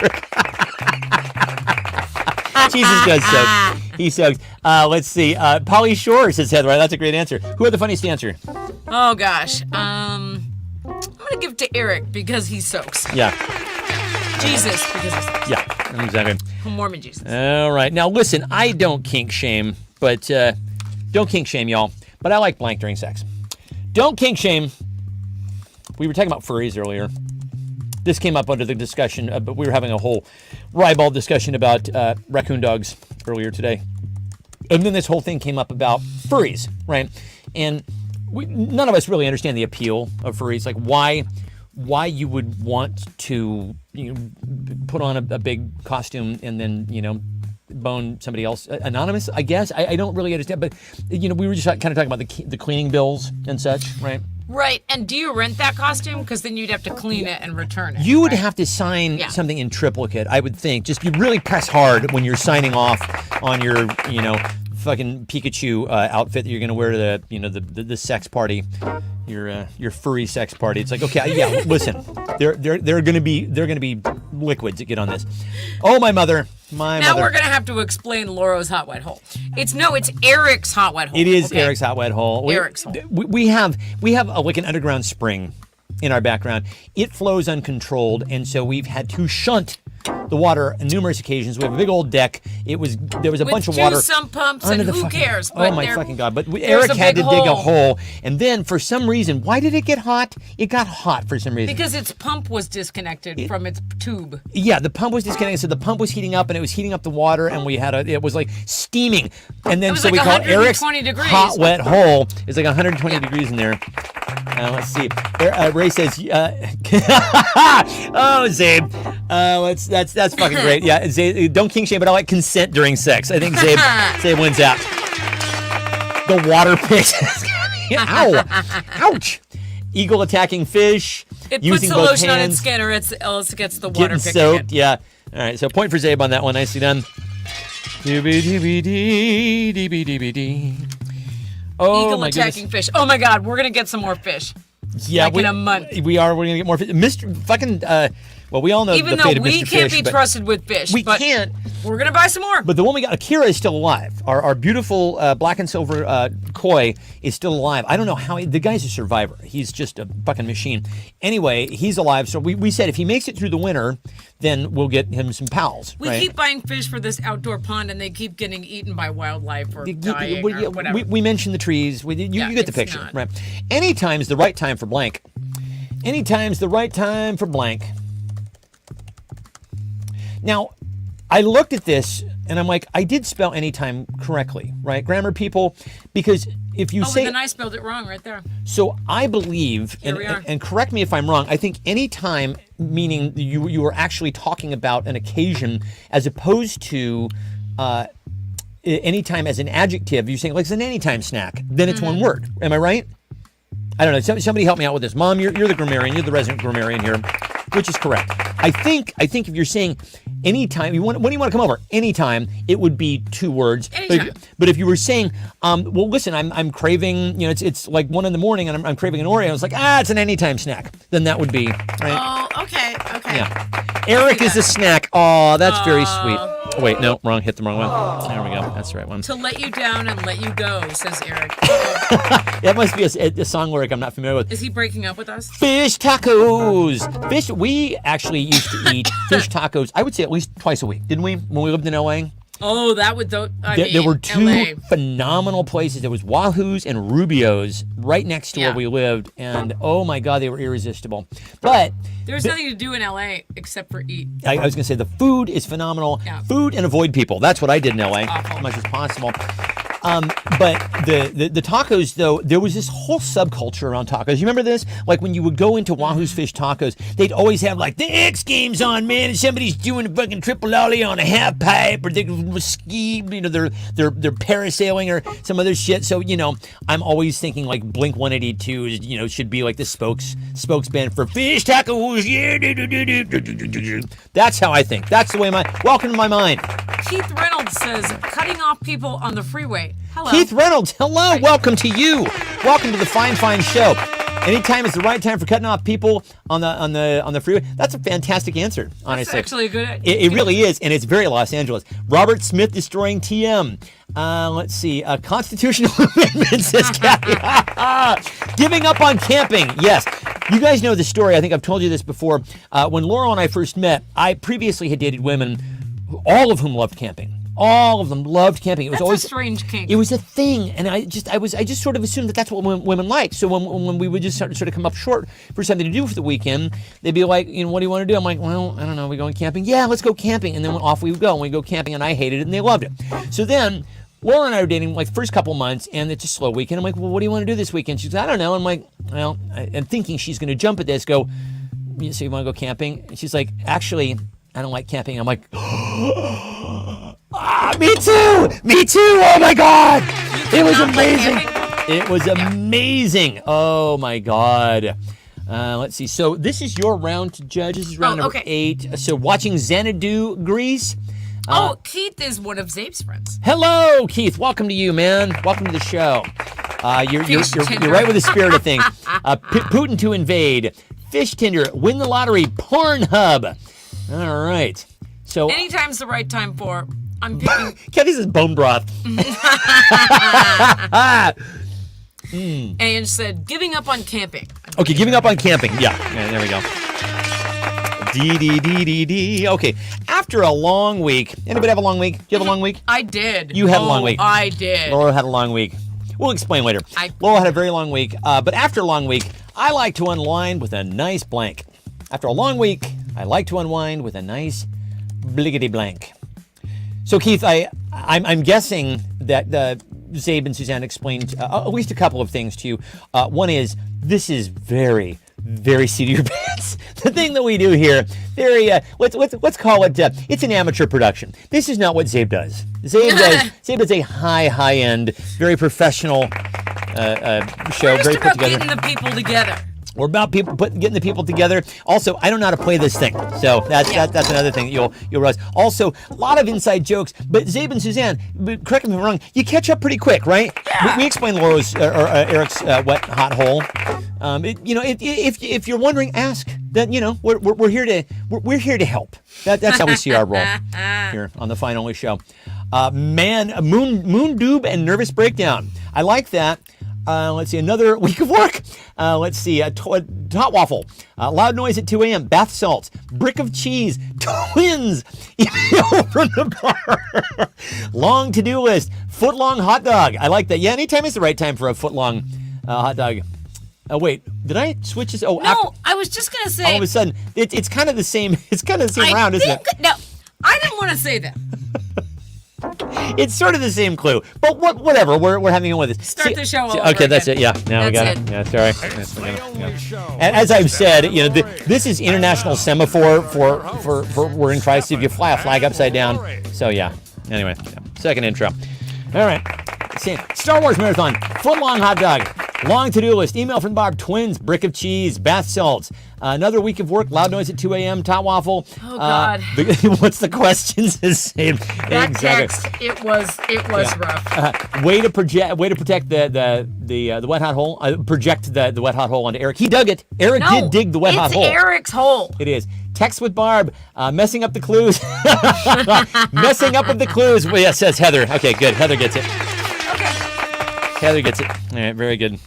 Jesus does soak. He soaks. Let's see. Pauly Shore says Heather. Right, that's a great answer. Who had the funniest answer? Oh gosh. I'm gonna give it to Eric because he soaks. Yeah, Jesus because he soaks. yeah, exactly. Mormon Jesus. All right. Now listen, I don't kink shame, but don't kink shame, y'all. But I like blank during sex. Don't kink shame. We were talking about furries earlier. This came up under the discussion, but we were having a whole ribald discussion about raccoon dogs earlier today. And then this whole thing came up about furries, right? And none of us really understand the appeal of furries. Like why you would want to put on a big costume and then bone somebody else anonymous. I guess I don't really understand. But we were just kind of talking about the cleaning bills and such, right? Right. And do you rent that costume? Because then you'd have to clean it and return it. You would right? have to sign Yeah. something in triplicate, I would think. Just you really press hard when you're signing off on your, fucking Pikachu outfit that you're gonna wear to the sex party, your furry sex party. It's like, okay, yeah, listen, they're gonna be liquids that get on this. Oh, my mother. Now we're gonna have to explain Laura's hot wet hole. It's Eric's hot wet hole. It is okay? Eric's hot wet hole. Eric's hole. We have like an underground spring in our background. It flows uncontrolled, and so we've had to shunt the water on numerous occasions. We have a big old deck. There was a bunch of water. With 2 sump pumps, under and the who fucking, cares? Oh my fucking god! But Eric had to dig a hole, and then for some reason, why did it get hot? It got hot for some reason. Because its pump was disconnected from its tube. Yeah, the pump was disconnected, so the pump was heating up, and it was heating up the water, and it was like steaming, and then It was so like we call Eric's 120 degrees. hot wet hole. It's like 120 degrees in there. Let's see. Ray says, "Oh, Zabe, that's fucking great." Yeah, Zabe, don't king shame, but I like consent during sex. I think Zabe wins out. The water pit. Ow! Ouch! Eagle attacking fish. It using puts the both lotion on its hands, skin, or else it gets the water getting picking soaked. it. Yeah. All right. So point for Zabe on that one. Nicely done. DVD. Oh Eagle my attacking goodness. fish. Oh my god, we're gonna get some more fish. Yeah, in a month. We are. We're gonna get more fish. Mr. Fucking. Well, we all know Even the though fate of we Mr. can't Fish, be but trusted with fish, we but can't. we're gonna buy some more. But the one we got, Akira, is still alive. Our beautiful black and silver koi is still alive. I don't know how the guy's a survivor. He's just a fucking machine. Anyway, he's alive. So we said if he makes it through the winter, then we'll get him some pals. We right? keep buying fish for this outdoor pond, and they keep getting eaten by wildlife or dying or whatever. We mentioned the trees. You get the it's picture, not. right? Anytime's the right time for blank. Anytime's the right time for blank. Now, I looked at this and I'm like, I did spell anytime correctly, right? Grammar people, because if you say, then I spelled it wrong right there. so I believe, Here we are. and correct me if I'm wrong, I think anytime meaning you are actually talking about an occasion as opposed to anytime as an adjective. You're saying like it's an anytime snack, then it's one word. Am I right? I don't know. Somebody help me out with this. Mom, you're the grammarian. You're the resident grammarian here, which is correct. I think if you're saying anytime, when do you want to come over? Anytime, it would be 2 words. Anytime. But if you were saying, well, listen, I'm craving, it's like 1 a.m. and I'm craving an Oreo. It's like, it's an anytime snack. Then that would be, right? Oh, okay. Yeah. Eric is a snack. Oh, that's very sweet. Oh, wait, no, wrong. Hit the wrong one. There we go. That's the right one. To let you down and let you go, says Eric. That must be a song lyric I'm not familiar with. Is he breaking up with us? Fish tacos. Fish. We actually used to eat fish tacos. I would say at least twice a week, didn't we? When we lived in LA. Oh, that would There were 2 LA. phenomenal places. There was Wahoo's and Rubio's right next to where we lived, and oh my God, they were irresistible. But there's nothing to do in LA except for eat. I was going to say the food is phenomenal. Yeah. Food and avoid people. That's what I did in LA Awful. as much as possible. But the tacos, though, there was this whole subculture around tacos. You remember this? Like when you would go into Wahoo's Fish Tacos, they'd always have like the X Games on, man, and somebody's doing a fucking triple ollie on a half pipe, or they're ski, they're parasailing or some other shit. So I'm always thinking like Blink 182 is should be like the spokesman for Fish Tacos. Yeah, that's how I think. That's the way welcome to my mind. Keith Reynolds says, cutting off people on the freeway. Hello. Keith Reynolds, hello, welcome to you. Welcome to the fine show. Anytime is the right time for cutting off people on the freeway. That's a fantastic answer, honestly. That's actually a good. It really is, and it's very Los Angeles. Robert Smith destroying TM. Let's see. Constitutional amendment, says Kathy. Giving up on camping. Yes. You guys know the story. I think I've told you this before. When Laurel and I first met, I previously had dated women, all of whom loved camping. All of them loved camping. It was always a strange kink. It was a thing, and I just sort of assumed that that's what women like. So when we would just sort of come up short for something to do for the weekend, they'd be like, what do you want to do? I'm like, well, I don't know. We going camping? Yeah, let's go camping. And then off we would go, and we go camping, and I hated it, and they loved it. So then Laura and I were dating like first couple months, and it's a slow weekend. I'm like, well, what do you want to do this weekend? She's like, I don't know. I'm like, well, and thinking she's going to jump at this, go, so you want to go camping? And she's like, actually, I don't like camping. I'm like, me too. Oh my God. It was amazing. It was amazing. Oh my God. Let's see. So this is your round to judge. This is round number 8. So watching Xanadu Grease. Keith is one of Zabe's friends. Hello, Keith. Welcome to you, man. Welcome to the show. You're right with the spirit of things. Putin to invade. Fish Tinder. Win the lottery. Pornhub. All right. So Anytime's the right time for. I'm picking. Kathy says bone broth. And said giving up on camping. Okay, giving up on camping. Yeah, there we go. D. Okay, after a long week. Anybody have a long week? Do you have a long week? I did. You had a long week. I did. Laura had a long week. We'll explain later. Laura had a very long week. But after a long week, I like to unwind with a nice blank. After a long week, I like to unwind with a nice bliggity blank. So Keith, I'm guessing that Zabe and Suzanne explained at least a couple of things to you. One is this is very, very seat of your pants. The thing that we do here, very let's call it. It's an amateur production. This is not what Zabe does. Zabe does a high end, very professional show. We're just very put about together. getting the people together. We're about getting the people together. Also, I don't know how to play this thing, so that's another thing that you'll realize. Also, a lot of inside jokes. But Zabe and Suzanne, correct me if I'm wrong, you catch up pretty quick, right? Yeah. We explained Laura's or Eric's wet hot hole. If you're wondering, ask. That we're here to help. That's how we see our role here on the Fine Only Show. Moon Doob and Nervous Breakdown. I like that. Let's see, another week of work. Let's see, hot waffle, loud noise at 2 a.m., bath salts, brick of cheese, twins, from the bar, long to-do list, foot-long hot dog. I like that. Yeah, anytime is the right time for a foot-long hot dog. Wait, did I switch this? Oh, No, I was just going to say. all of a sudden, it's kind of the same. It's kind of the same round, isn't it? No, I didn't want to say that. It's sort of the same clue, but whatever. We're having fun with it. Start the show all over Okay, that's again. it. Yeah, now we got That's it. it. Yeah, sorry. It's the only show. And as I've said, this is international semaphore for we're in Christ. If you fly a flag upside down, so yeah. Anyway, second intro. All right. Star Wars marathon, foot-long hot dog, long to-do list, email from Bob, twins, brick of cheese, bath salts, another week of work, loud noise at 2 a.m., tot waffle. Oh, God. What's the questions? That text, it was rough. Way to protect the wet hot hole. Project the wet hot hole onto Eric. He dug it. Eric did dig the wet hot hole. It's Eric's hole. It is. Text with Barb, messing up the clues. Messing up with the clues. Well, yeah, says Heather. Okay, good. Heather gets it. Okay. Heather gets it. All right, very good.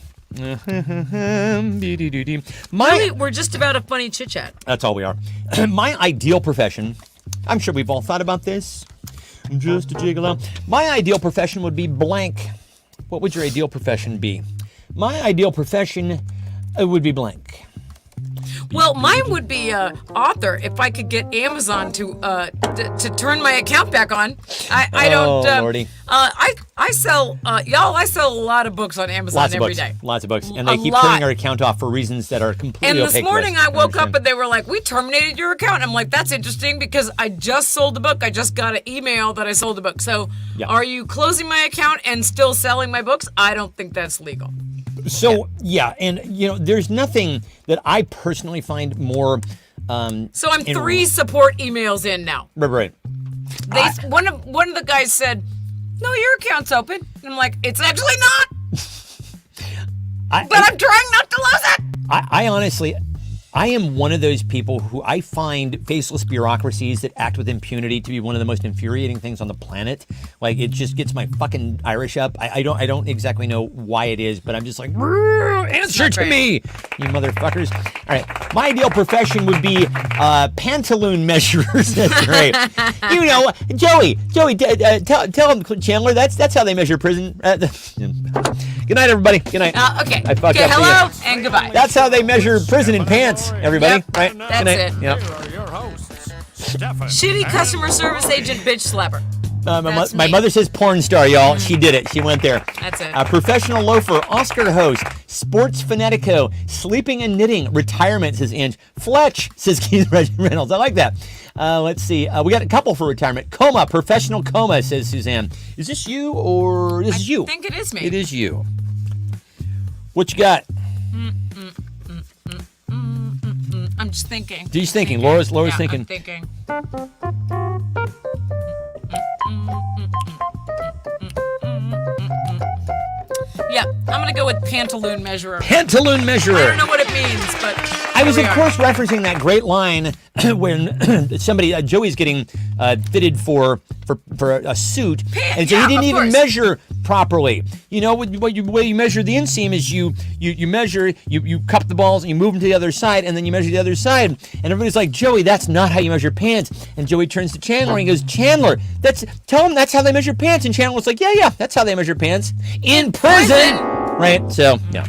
Really, we're just about a funny chit chat. That's all we are. My ideal profession, I'm sure we've all thought about this. Just to jiggle out. My ideal profession would be blank. What would your ideal profession be? My ideal profession would be blank. Well, mine would be author if I could get Amazon to turn my account back on. I don't. Oh, Lordy. I sell y'all. I sell a lot of books on Amazon Lots of every books. day. Lots of books. And they A keep lot. turning our account off for reasons that are completely And opaque this to us. morning I woke up understand. and they were like, "We terminated your account." I'm like, "That's interesting because I just sold the book. I just got an email that I sold the book. So, Yeah. are you closing my account and still selling my books? I don't think that's legal." So, yeah, and, there's nothing that I personally find more... So I'm 3 support emails in now. Right. One of the guys said, "No, your account's open." And I'm like, "It's actually not." But I'm trying not to lose it. I honestly, I am one of those people who I find faceless bureaucracies that act with impunity to be one of the most infuriating things on the planet. Like, it just gets my fucking Irish up. I don't exactly know why it is, but I'm just like, answer not to great. me, you motherfuckers. All right, my ideal profession would be pantaloon measurers. That's great. Joey, tell him, Chandler, that's how they measure prison. Good night, everybody. Good night. Okay. I fucked Okay, up the, hello and goodbye. That's how they measure prison in pants, everybody. Yep, Right? that's Good night. it. Yep. Here are your hosts, Stefan. Shitty customer service agent bitch slapper. That's My me. mother says porn star, y'all. She did it. She went there. That's it. Professional loafer, Oscar host, sports fanatico, sleeping and knitting, retirement, says Ange. Fletch, says Keith Reynolds. I like that. Let's see. We got a couple for retirement. Coma, professional coma, says Suzanne. Is this you or this is you? I think it is me. It is you. What you got? I'm just thinking. She's thinking. Laura's Yeah, thinking. I'm thinking. Yeah, I'm gonna go with pantaloon measurer. Pantaloon measurer. I don't know what it means, but I was, Here of we course, referencing that great line when somebody, Joey's getting fitted for a suit, and so yeah, he didn't of even course. measure properly. You know, the way you measure the inseam is you measure, you cup the balls and you move them to the other side, and then you measure the other side. And everybody's like, Joey, that's not how you measure pants. And Joey turns to Chandler and he goes, Chandler, tell him that's how they measure pants. And Chandler's like, yeah, that's how they measure pants in prison. Right? So, yeah.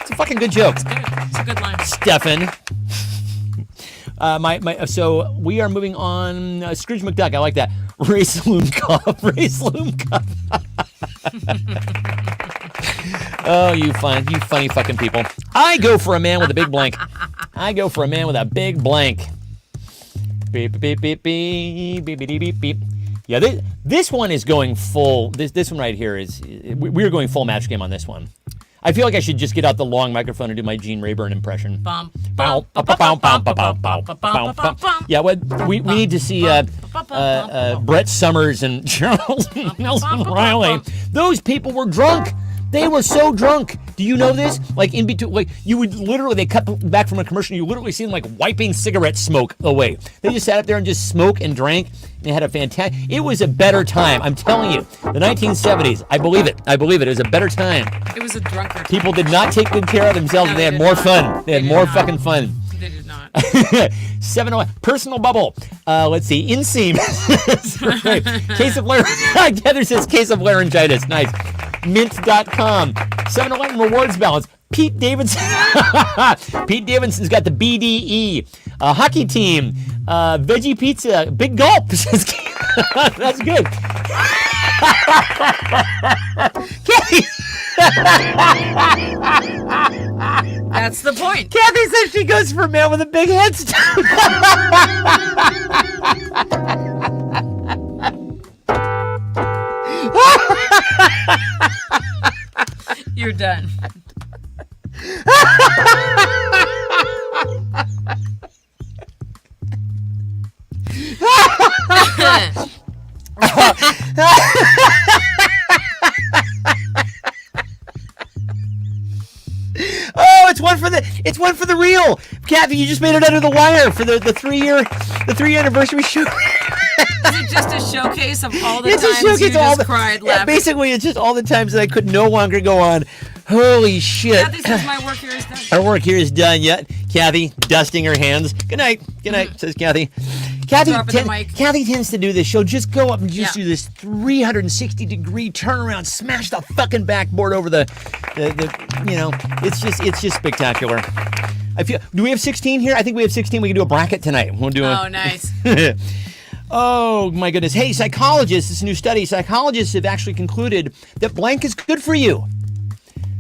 It's a fucking good joke. It's a good line. Stefan. So we are moving on. Scrooge McDuck, I like that. Ray Saloon Cup. Ray Saloon Cup. Oh, you funny fucking people. I go for a man with a big blank. I go for a man with a big blank. Beep, beep, beep, beep, beep, beep, beep, beep. Yeah, this one is going full. This one right here is, we're going full match game on this one. I feel like I should just get out the long microphone and do my Gene Rayburn impression. Yeah, we need to see Brett Summers and Charles Nelson Riley. Those people were drunk. They were so drunk. Do you know this? Like in between, like you would literally, they cut back from a commercial, you literally see them like wiping cigarette smoke away. They just sat up there and just smoked and drank. They had a fantastic, it was a better time. I'm telling you, the 1970s, I believe it. It was a better time. It was a drunkard. People did not take good care of themselves, No, and they had did more not. fun. They had did more not. fucking fun. They did not. 701 personal bubble. Let's see, inseam. Case of Heather says case of laryngitis. Nice. Mint.com. 7-Eleven rewards balance. Pete Davidson. Pete Davidson's got the BDE. Hockey team. Veggie pizza. Big gulp. That's good. Kathy. That's the point. Kathy says she goes for a man with a big headstone. You're done. Oh, it's one for the real. Kathy, you just made it under the wire for the 3-year anniversary show. Is it just a showcase of all the It's a times showcase you of all just the cried yeah, laughing? basically, it's just all the times that I could no longer go on. Holy shit. Kathy says my work here is done. Our work here is done yet. Kathy dusting her hands. Good night, says Kathy. Dropping the mic. Kathy tends to do this. She'll just go up and just Yeah. do this 360-degree turnaround, smash the fucking backboard over the you know, it's just spectacular. I feel. Do we have 16 here? I think we have 16. We can do a bracket tonight. We'll do Oh, nice. Oh, my goodness. Hey, psychologists, this new study, psychologists have actually concluded that blank is good for you.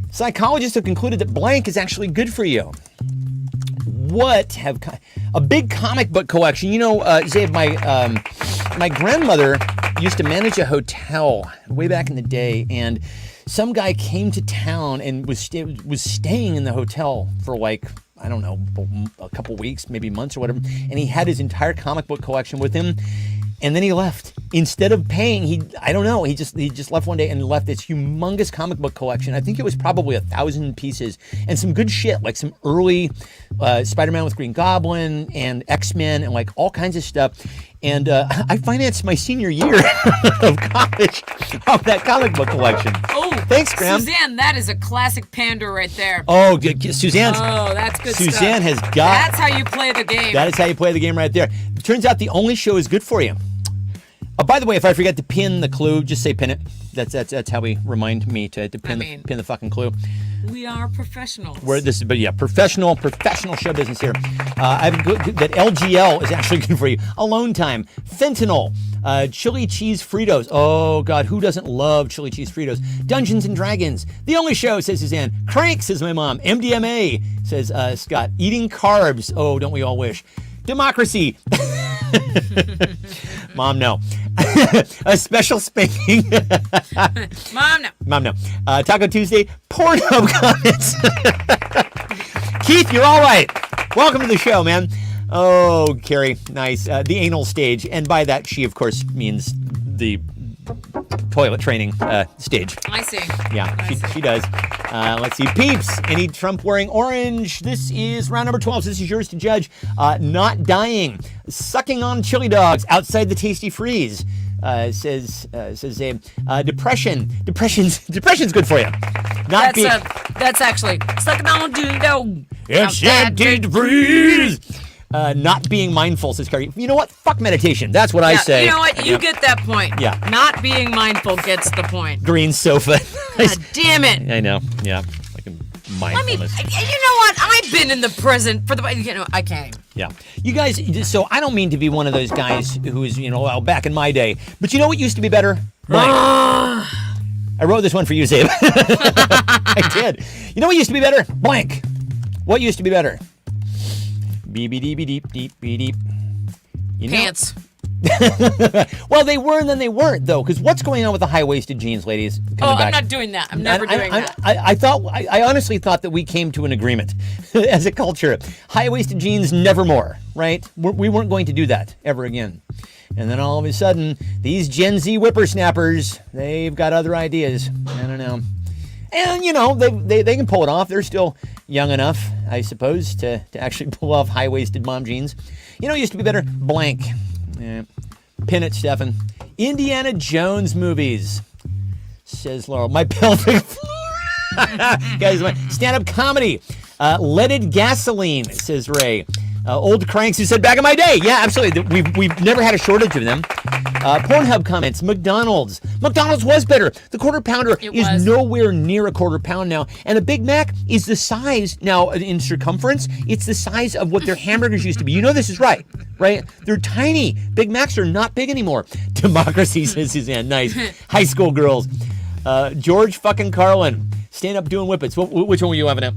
Psychologists have concluded that blank is actually good for you. A big comic book collection. You know, Zabe, my grandmother used to manage a hotel way back in the day, and some guy came to town and was staying in the hotel for like, I don't know, a couple weeks, maybe months or whatever, and he had his entire comic book collection with him, and then he left. Instead of paying, he just left one day and left this humongous comic book collection. I think it was probably 1,000 pieces, and some good shit, like some early Spider-Man with Green Goblin and X-Men and like all kinds of stuff. And I financed my senior year of college of that comic book collection. Oh, Thanks, Graham. Suzanne, that is a classic pander right there. Oh, Suzanne. Oh, that's good Suzanne stuff. has got. That's how you play the game. That is how you play the game right there. It turns out the only show is good for you. By the way, if I forget to pin the clue, just say pin it. That's how we remind me to pin the fucking clue. We are professionals. Professional show business here. I've that LGL is actually good for you. Alone time, fentanyl, chili cheese Fritos. Oh God, who doesn't love chili cheese Fritos? Dungeons and Dragons, the only show, says Suzanne. Crank, says my mom. MDMA, says Scott. Eating carbs. Oh, don't we all wish? Democracy. Mom, no. A special spanking. Mom, no. Mom, no. Taco Tuesday, Pornhub comments. Keith, you're all right. Welcome to the show, man. Oh, Carrie, nice. The anal stage. And by that, she, of course, means the toilet training stage. I see. Yeah, I see. she does. Let's see. Peeps, any Trump wearing orange? This is round number 12. So this is yours to judge. Not dying. Sucking on chili dogs outside the Tasty Freeze. Says depression. Depression's good for you. Not That's actually sucking on chili dog. outside Tasty Freeze. Not being mindful, says Carrie. You know what? Fuck meditation. That's what I say. You know what? You get that point. Yeah. Not being mindful gets the point. Green sofa. God damn it. I know. Yeah. Like mindfulness. You know what? I've been in the present for the. I can't even. Yeah. You guys, so I don't mean to be one of those guys who's, well, back in my day. But you know what used to be better? Blank. I wrote this one for you, Zabe. I did. You know what used to be better? Blank. What used to be better? Beep, beep, beep, deep, deep, deep. Pants. Well, they were and then they weren't, though, because what's going on with the high-waisted jeans, ladies? I'm not doing that. I'm never doing that. I honestly thought that we came to an agreement as a culture. High-waisted jeans, nevermore, right? We weren't going to do that ever again. And then all of a sudden, these Gen Z whippersnappers, they've got other ideas. I don't know. And, they can pull it off. They're still young enough, I suppose, to actually pull off high-waisted mom jeans. It used to be better. Blank. Yeah. Pin it, Stefan. Indiana Jones movies, says Laurel. My pelvic floor. Guys, stand-up comedy. Leaded gasoline, says Ray. Old cranks who said back in my day. Yeah, absolutely. We've never had a shortage of them. Pornhub comments. McDonald's. McDonald's was better. The Quarter Pounder is nowhere near a Quarter Pound now. And a Big Mac is the size, now in circumference, it's the size of what their hamburgers used to be. You know this is right? They're tiny. Big Macs are not big anymore. Democracy, says Suzanne. Nice. High school girls. George fucking Carlin. Stand up doing whippets. Which one were you having up?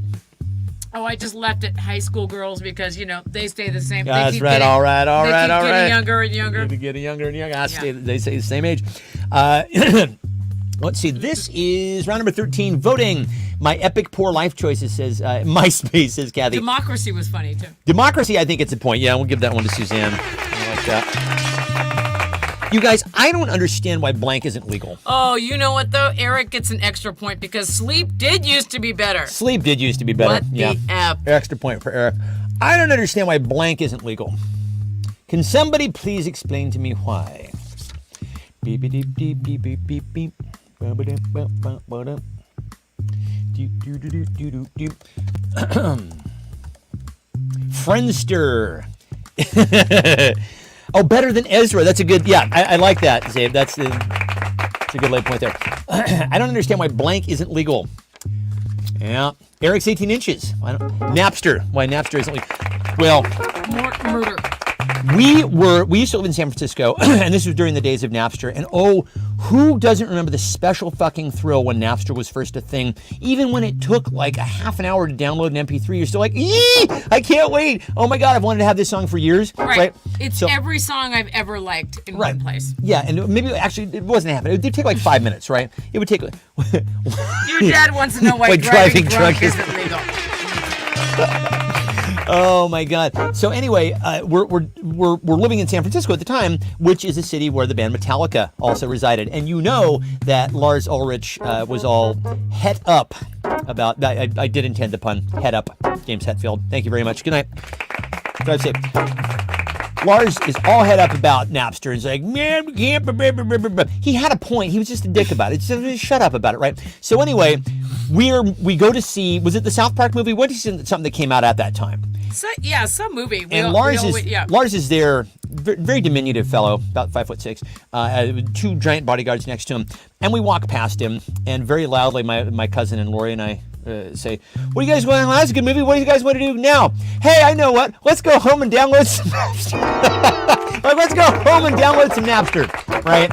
Oh, I just left it high school girls because, they stay the same. That's right, all right. They keep getting younger and younger. Getting younger and younger. They stay the same age. Let's see. This is round number 13, voting. My epic poor life choices, says MySpace, says Kathy. Democracy was funny, too. Democracy, I think it's a point. Yeah, we'll give that one to Suzanne. I like that. You guys, I don't understand why blank isn't legal. Oh, you know what, though? Eric gets an extra point because sleep did used to be better. Sleep did used to be better. What the F? Extra point for Eric. I don't understand why blank isn't legal. Can somebody please explain to me why? Beep, beep, beep, beep, beep, beep, beep, beep. Friendster. Oh, better than Ezra. That's a good, I like that, Zabe. That's a good lay point there. I don't understand why blank isn't legal. Yeah. Eric's 18 inches. Napster. Why Napster isn't legal. Well, Murder. we used to live in San Francisco, and this was during the days of Napster, and who doesn't remember the special fucking thrill when Napster was first a thing? Even when it took like a half an hour to download an MP3, you're still like, I can't wait. Oh my God, I've wanted to have this song for years. Right. It's every song I've ever liked in one place. Yeah, and maybe actually it wasn't happening. It did take like 5 minutes, right? It would take. Your dad wants to know why driving drunk isn't legal. Oh my God! So anyway, we're living in San Francisco at the time, which is a city where the band Metallica also resided, and you know that Lars Ulrich was all het up about. I did intend the pun. Het up, James Hetfield. Thank you very much. Good night. Drive safe. Lars is all head up about Napster. He's like, man, we can't. He had a point. He was just a dick about it. Just shut up about it, right? So anyway, we go to see. Was it the South Park movie? What is something that came out at that time? Some movie. Lars is there, very diminutive fellow, about 5'6", 2 giant bodyguards next to him, and we walk past him, and very loudly, my cousin and Lori and I say, "What do you guys want? Well, that's a good movie. What do you guys want to do now? Hey, I know what. Let's go home and download some Napster. Let's go home and download some Napster." Right?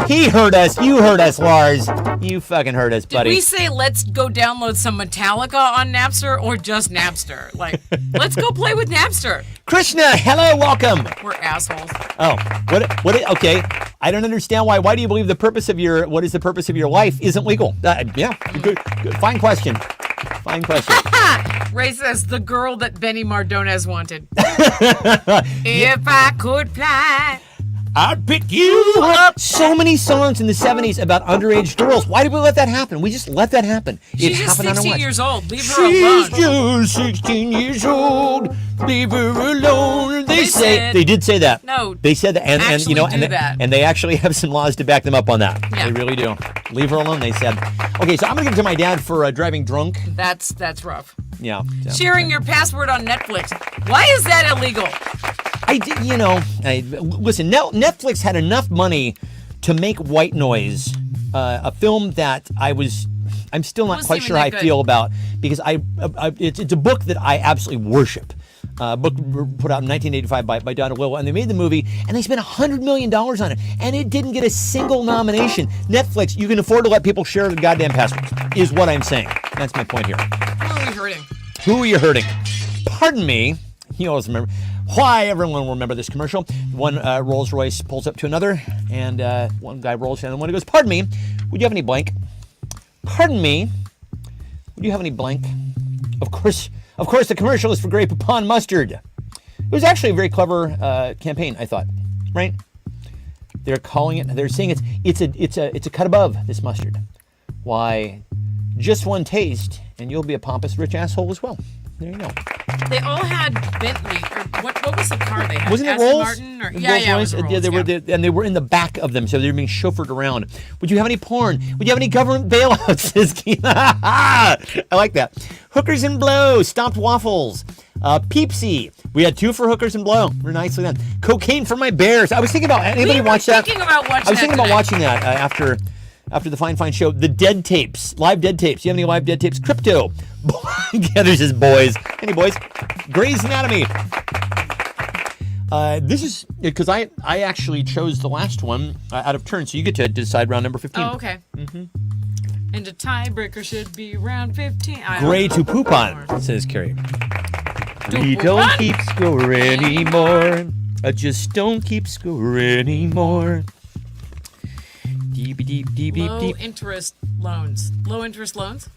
He heard us. You heard us, Lars. You fucking heard us, buddy. Did we say let's go download some Metallica on Napster or just Napster? Like, let's go play with Napster. Krishna, hello, welcome. We're assholes. Oh, what? Okay, I don't understand why. Why do you believe what is the purpose of your life isn't legal? Yeah, good. Fine question. Ray says the girl that Benny Mardones wanted. If I could fly. I'd pick you up. So many songs in the 70s about underage girls. Why did we let that happen? We just let that happen. She's just happened 16 unaware. years old. Leave her alone. She's just 16 years old. Leave her alone. They said- they did say that. No, They said that, and you know, actually do that. and they actually have some laws to back them up on that. Yeah. They really do. Leave her alone. They said. Okay, so I'm gonna give it to my dad for driving drunk. That's rough. Yeah. so. Sharing your password on Netflix. Why is that illegal? I did, you know, listen, Netflix had enough money to make White Noise, a film that I'm still not Wasn't quite even sure how that I good. feel about, because it's a book that I absolutely worship. A book put out in 1985 by Donald Will, and they made the movie, and they spent $100 million on it, and it didn't get a single nomination. Netflix, you can afford to let people share the goddamn passwords, is what I'm saying. That's my point here. Who are we hurting? Who are you hurting? Pardon me. You always remember. Why everyone will remember this commercial. One Rolls Royce pulls up to another, and one guy rolls down, and one goes, "Pardon me, would you have any blank?" "Pardon me, would you have any blank?" Of course, the commercial is for Grey Poupon mustard. It was actually a very clever campaign, I thought. Right? They're calling it. They're saying it's a cut above this mustard. Why? Just one taste, and you'll be a pompous rich asshole as well. There you go. They all had Bentley, or what was the car they had? Wasn't it Aston Rolls? Martin, or, Rolls yeah, it Royce? was Rolls, Yeah, they were, and they were in the back of them, so they were being chauffeured around. Would you have any porn? Would you have any government bailouts? Says Keith. I like that. Hookers and blow, stomped waffles, Peepsy. We had 2 for hookers and blow. We're nicely done. Cocaine for my bears. I was thinking about anybody We were watch that? thinking about watching I was thinking that about tonight. watching that after the fine show. The dead tapes, live dead tapes. You have any live dead tapes? Crypto. Yeah, there's his boys. Any boys? Grey's Anatomy. This is because I actually chose the last one out of turn, so you get to decide round number 15. Oh, okay. Mm-hmm. And a tiebreaker should be round 15. Gray to poop on, says Carrie. We poop don't on. keep score anymore. I just don't keep score anymore. Deep, deep, deep, deep, Low deep. interest loans. Low interest loans?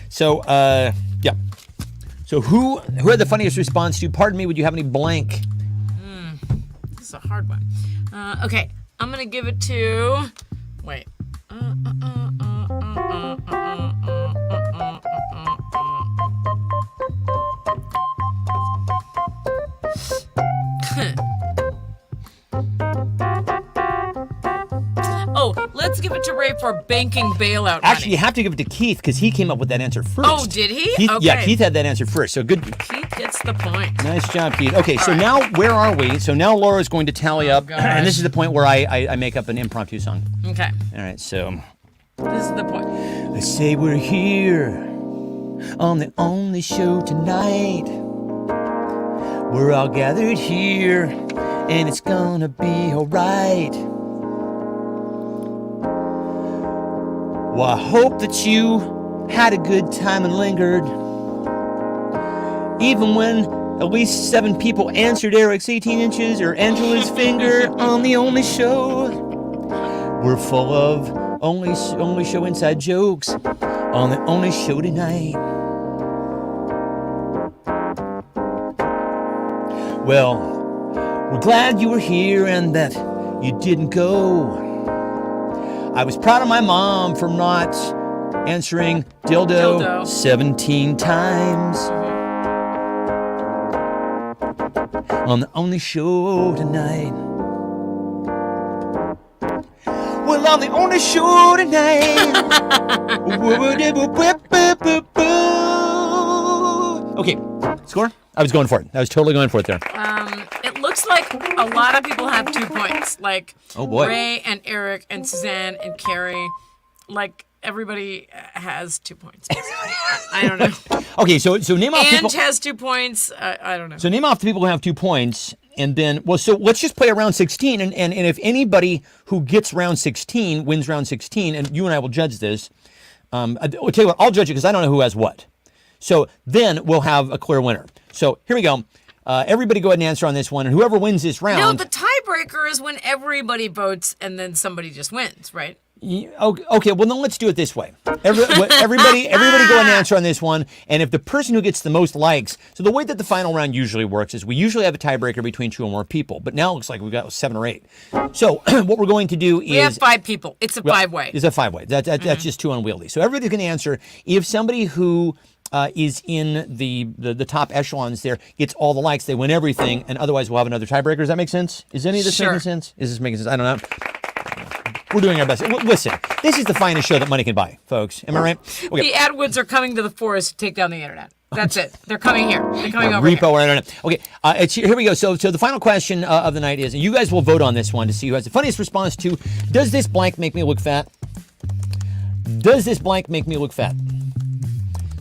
So, yeah. So who had the funniest response to, "Pardon me, would you have any blank?" This is a hard one. Okay, I'm gonna give it to. Wait. Oh, let's give it to Ray for banking bailout Actually, you money. have to give it to Keith because he came up with that answer first. Oh, did he? Keith, Yeah, Okay. Keith had that answer first. So good. Keith gets the point. Nice job, Keith. Okay, so right. now where are we? So now Laura's going to tally up, gosh. and this is the point where I make up an impromptu song. Okay, All right, so this is the point. They say we're here on the only show tonight. We're all gathered here, and it's gonna be alright. Well, I hope that you had a good time and lingered. Even when at least 7 people answered Eric's 18 inches or Angela's finger on the only show. We're full of only show inside jokes on the only show tonight. Well, we're glad you were here and that you didn't go. I was proud of my mom for not answering dildo 17 times on the only show tonight. Well, on the only show tonight. okay, score. I was going for it. I was totally going for it there. It looks like a lot of people have 2 points. Like Oh, boy. Ray and Eric and Suzanne and Carrie. Like everybody has 2 points. I don't know. Okay, so name off people. Ange has 2 points. I don't know. So name off the people who have 2 points, and then so let's just play a round 16, and if anybody who gets round 16 wins round 16, and you and I will judge this. I'll tell you what, I'll judge it because I don't know who has what. So then we'll have a clear winner. So here we go. Everybody go ahead and answer on this one, and whoever wins this round. No, the tiebreaker is when everybody votes and then somebody just wins, right? Okay, well then let's do it this way. Everybody go and answer on this one. And if the person who gets the most likes, so the way that the final round usually works is we usually have a tiebreaker between 2 or more people, but now it looks like we've got 7 or 8. So what we're going to do is We have 5 people. It's a 5-way. It's a 5-way. That's just too unwieldy. So everybody's going to answer. If somebody who is in the top echelons there gets all the likes, they win everything, and otherwise we'll have another tiebreaker. Does that make sense? Is any of this making sense? Is this making sense? I don't know. We're doing our best. Listen, this is the finest show that money can buy, folks. Am I right? Okay. The Atwoods are coming to the forest to take down the internet. That's it. They're coming here. They're coming over Repo here. or internet. Okay, here we go. So the final question of the night is, and you guys will vote on this one to see who has the funniest response to, does this blank make me look fat? Does this blank make me look fat?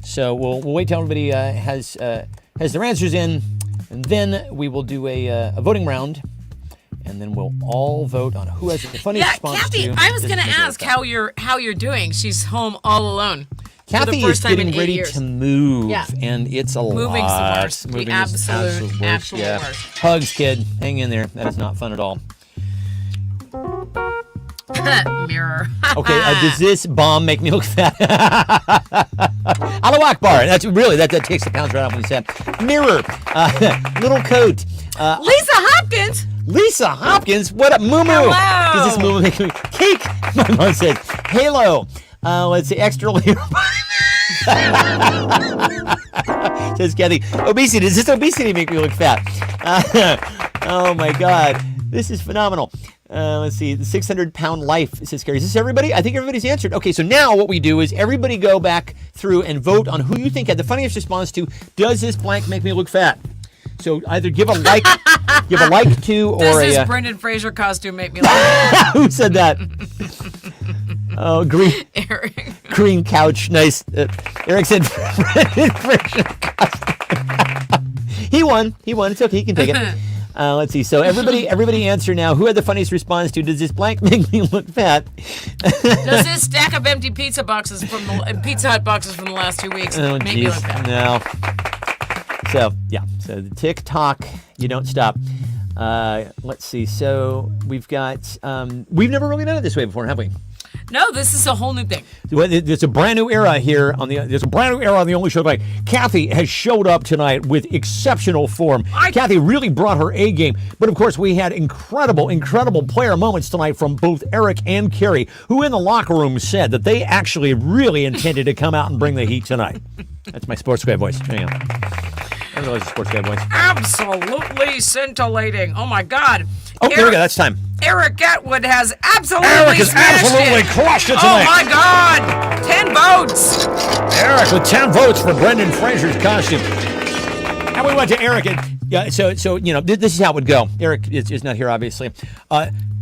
So we'll wait till everybody has their answers in, and then we will do a voting round. And then we'll all vote on who has the funniest response Kathy, to. I was going to ask how you're doing. She's home all alone. Kathy is getting ready to move, and it's a Moving's lot. the worst. Moving the is absolute worst. Hugs, kid. Hang in there. That is not fun at all. Mirror. Okay, does this bomb make me look fat? Allahu Akbar. That's really, that takes the pounds right off when you said. Mirror. Little coat. Lisa Hopkins. Lisa Hopkins, what up, Moo Moo? Hello. Does this Moo Moo make me cake? My mom says Halo. Let's see, extra layer. Says Kathy. Obesity. Does this obesity make me look fat? Oh my God, this is phenomenal. Let's see, the 600-pound life, says Carrie. Is this everybody? I think everybody's answered. Okay, so now what we do is everybody go back through and vote on who you think had the funniest response to, does this blank make me look fat? So either give a like to, or Does this Brendan Fraser costume make me look who said that? Oh, Eric. green couch, nice. Eric said Brendan Fraser costume. He won. It's okay. He can take it. Let's see. So everybody answer now. Who had the funniest response to, does this blank make me look fat? Does this stack of empty Pizza Hut boxes from the last 2 weeks make me look fat? No. So, yeah. So the TikTok, you don't stop. Let's see. So we've got, we've never really done it this way before, have we? No, this is a whole new thing. There's a brand new era here on the. There's a brand new era on the Only Show tonight. Kathy has showed up tonight with exceptional form. Kathy really brought her A game. But of course, we had incredible player moments tonight from both Eric and Carrie, who in the locker room said that they actually really intended to come out and bring the heat tonight. That's my sports guy voice. Hang on. I realize the sports guy voice. Absolutely scintillating. Oh my God. Oh, there we go. That's time. Eric Atwood has absolutely crushed it Oh tonight. my God! 10 votes. Eric with 10 votes for Brendan Fraser's costume. And we went to Eric. And, so you know, this is how it would go. Eric is not here, obviously.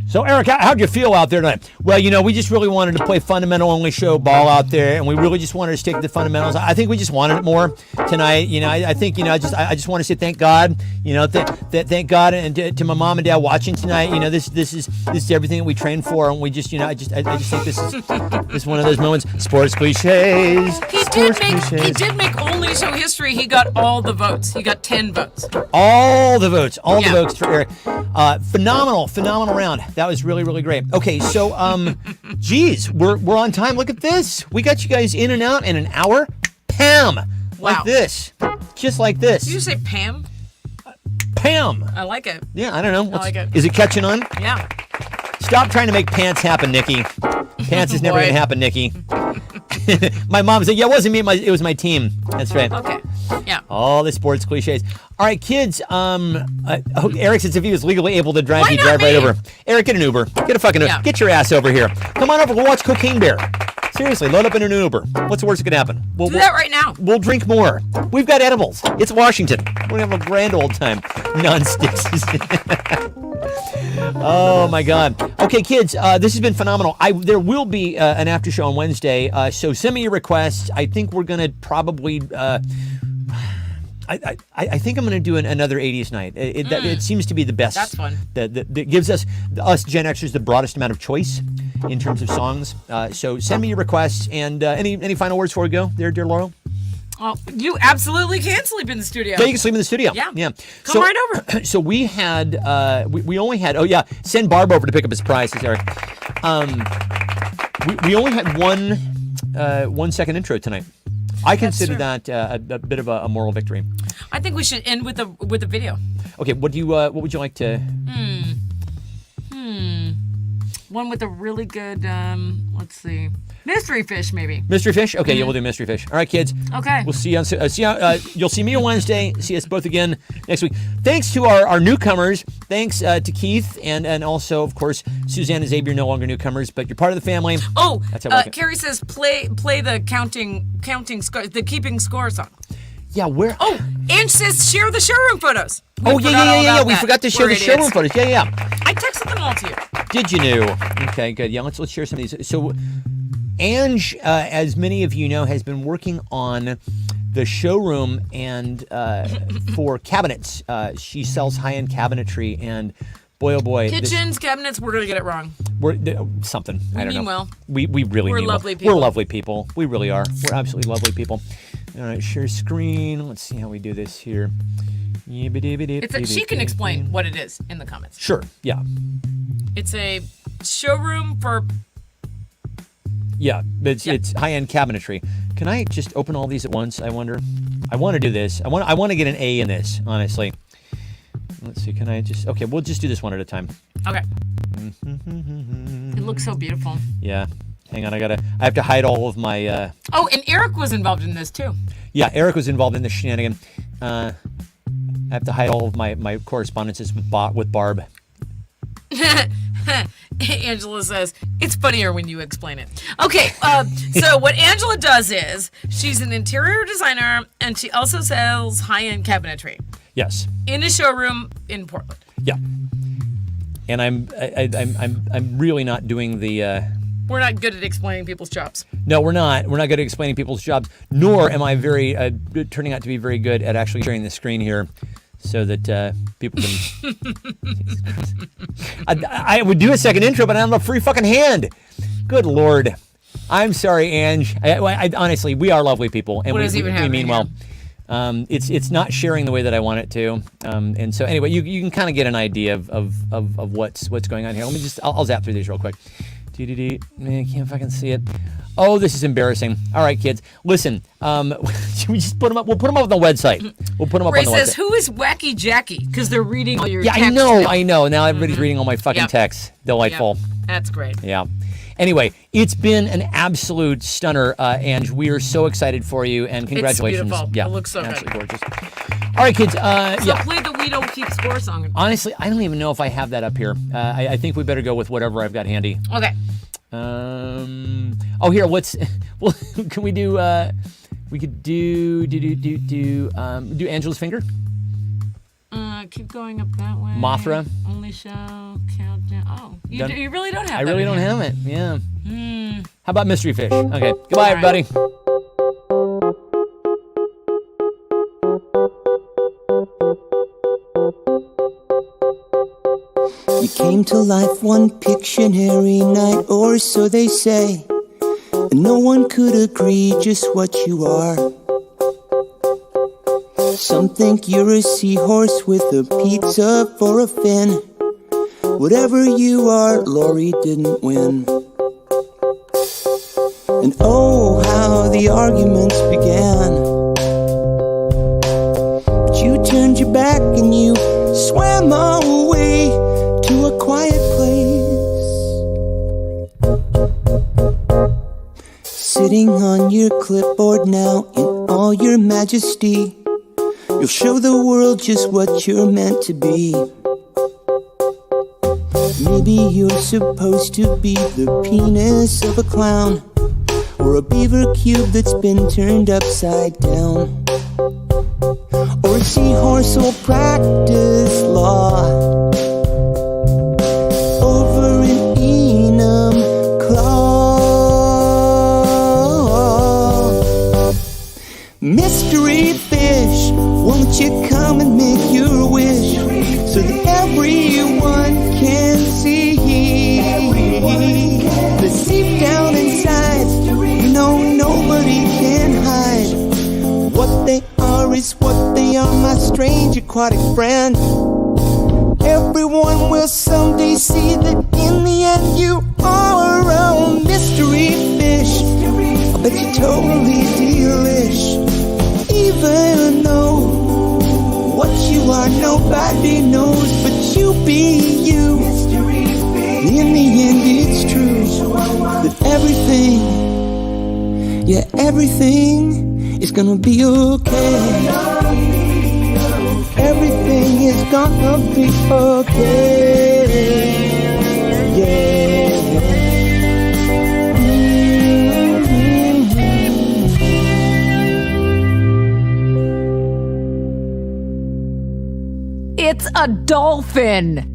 So, Eric, how'd you feel out there tonight? Well, you know, we just really wanted to play fundamental only show ball out there, and we really just wanted to stick to the fundamentals. I think we just wanted it more tonight. You know, I think, you know, I just want to say thank God. You know, thank God, and to my mom and dad watching tonight. You know, this is everything that we trained for, and we just, you know, I just think this is one of those moments. Sports cliches. He did make only show history. He got all the votes. He got 10 votes. All the votes for Eric. Phenomenal round. That was really, really great. Okay, so geez, we're on time. Look at this. We got you guys in and out in an hour. Pam. Like Wow. this. Just like this. Did you say Pam? Pam. I like it. Yeah, I don't know. like it. Is it catching on? Yeah. Stop trying to make pants happen, Nikki. Pants is never Boy. going to happen, Nikki. My mom said, yeah, it wasn't me. It was my team. That's right. Okay. Yeah. All the sports cliches. All right, kids. Eric says if he was legally able to drive, Why he'd not drive right me? over. Eric, get an Uber. Get a fucking Uber. Yeah. Get your ass over here. Come on over. We'll watch Cocaine Bear. Seriously, load up in an Uber. What's the worst that could happen? Do that right now. We'll drink more. We've got edibles. It's Washington. We're gonna have a grand old time. Non-sticks. Oh my God. Okay, kids. This has been phenomenal. There will be an after show on Wednesday. So send me your requests. I think we're gonna probably. I think I'm going to do another 80s night. It seems to be the best. That's fun. That gives us Gen Xers the broadest amount of choice in terms of songs. So send me your requests. And any final words before we go there, dear Laurel? Oh, you absolutely can sleep in the studio. Yeah, you can sleep in the studio. Yeah. So, Come right over. So we had, we only had, send Barb over to pick up his prizes, Eric. We only had one 1 second intro tonight. I consider true. that a bit of a moral victory. I think we should end with a video. Okay, what would you like to? One with a really good, let's see, mystery fish maybe. Mystery fish? Okay, yeah, we'll do mystery fish. All right, kids. Okay. We'll see you on. You'll see me on Wednesday. See us both again next week. Thanks to our newcomers. Thanks to Keith and also, of course, Suzanne and Xavier, no longer newcomers, but you're part of the family. Oh, That's how I like it. Carrie says play the counting score, the keeping score song. Yeah, where? Oh, Ange says share the showroom photos. We Oh, forgot all yeah. about We that. forgot to share We're the showroom idiots. photos. Yeah. I texted them all to you. Did you know? Okay, good. Yeah, let's share some of these. So, Ange, as many of you know, has been working on the showroom and for cabinets. She sells high-end cabinetry, and boy, oh boy, Kitchens, cabinets, we're gonna get it wrong. we're something. I don't mean know. well. We really We're mean well. lovely people. We're lovely people. We really are. We're absolutely lovely people. All right, share screen. Let's see how we do this here. She can explain what it is in the comments. Sure. Yeah. It's a showroom for. Yeah, it's high-end cabinetry. Can I just open all these at once? I wonder. I want to do this. I want to get an A in this, honestly. Let's see. Can I just? Okay, we'll just do this one at a time. Okay. It looks so beautiful. Yeah. Hang on. I have to hide all of my. Oh, and Eric was involved in this too. Yeah, Eric was involved in the shenanigan. I have to hide all of my correspondences with Barb. Angela says, it's funnier when you explain it. Okay, so what Angela does is, she's an interior designer, and she also sells high-end cabinetry Yes. in a showroom in Portland. Yeah. And I'm really not doing the. We're not good at explaining people's jobs. No, we're not. We're not good at explaining people's jobs. Nor am I very turning out to be very good at actually sharing the screen here, so that people can. I would do a second intro, but I don't have a free fucking hand. Good Lord. I'm sorry, Ange. I honestly, we are lovely people, and What is we even mean happening well. It's not sharing the way that I want it to, and so anyway, you can kind of get an idea of what's going on here. Let me just I'll zap through these real quick. Man, I can't fucking see it. Oh, this is embarrassing. All right, kids, listen. Should we just put them up? We'll put them up on the website. We'll put them up Ray on the says, website. who is Wacky Jackie? Because they're reading all your Yeah, text. I know. Now everybody's reading all my fucking Yep. texts. Delightful. Yep. That's great. Yeah. Anyway, it's been an absolute stunner, Ange. We are so excited for you, and congratulations. beautiful. Yeah, It looks so good. absolutely gorgeous. All right, kids. So Yeah. play the We Don't Keep Score song. Honestly, I don't even know if I have that up here. I think we better go with whatever I've got handy. Okay. Oh, here. Well, can we do? We could do Angela's Finger. Keep going up that way. Mothra. Only show countdown. Oh, you really don't have I that really in don't here. have it. Yeah. How about Mystery Fish? Okay. Goodbye, All right. everybody. You came to life one Pictionary night, or so they say, and no one could agree just what you are. Some think you're a seahorse with a pizza for a fin. Whatever you are, Lori didn't win. And oh, how the arguments began. But you turned your back and you swam away to a quiet place. Sitting on your clipboard now in all your majesty, you'll show the world just what you're meant to be. Maybe you're supposed to be the penis of a clown, or a beaver cube that's been turned upside down, or a seahorse who'll practice law over an enum claw. Mystery fish, won't you come and make your wish so that everyone can see that deep down inside, no, nobody can hide. What they are is what they are, my strange aquatic friend. Everyone will someday see that in the end you are a mystery bet you're totally delish. Even though what you are nobody knows, but you be you. In the end it's true that everything, yeah, everything is gonna be okay. Everything is gonna be okay. Yeah. It's a dolphin.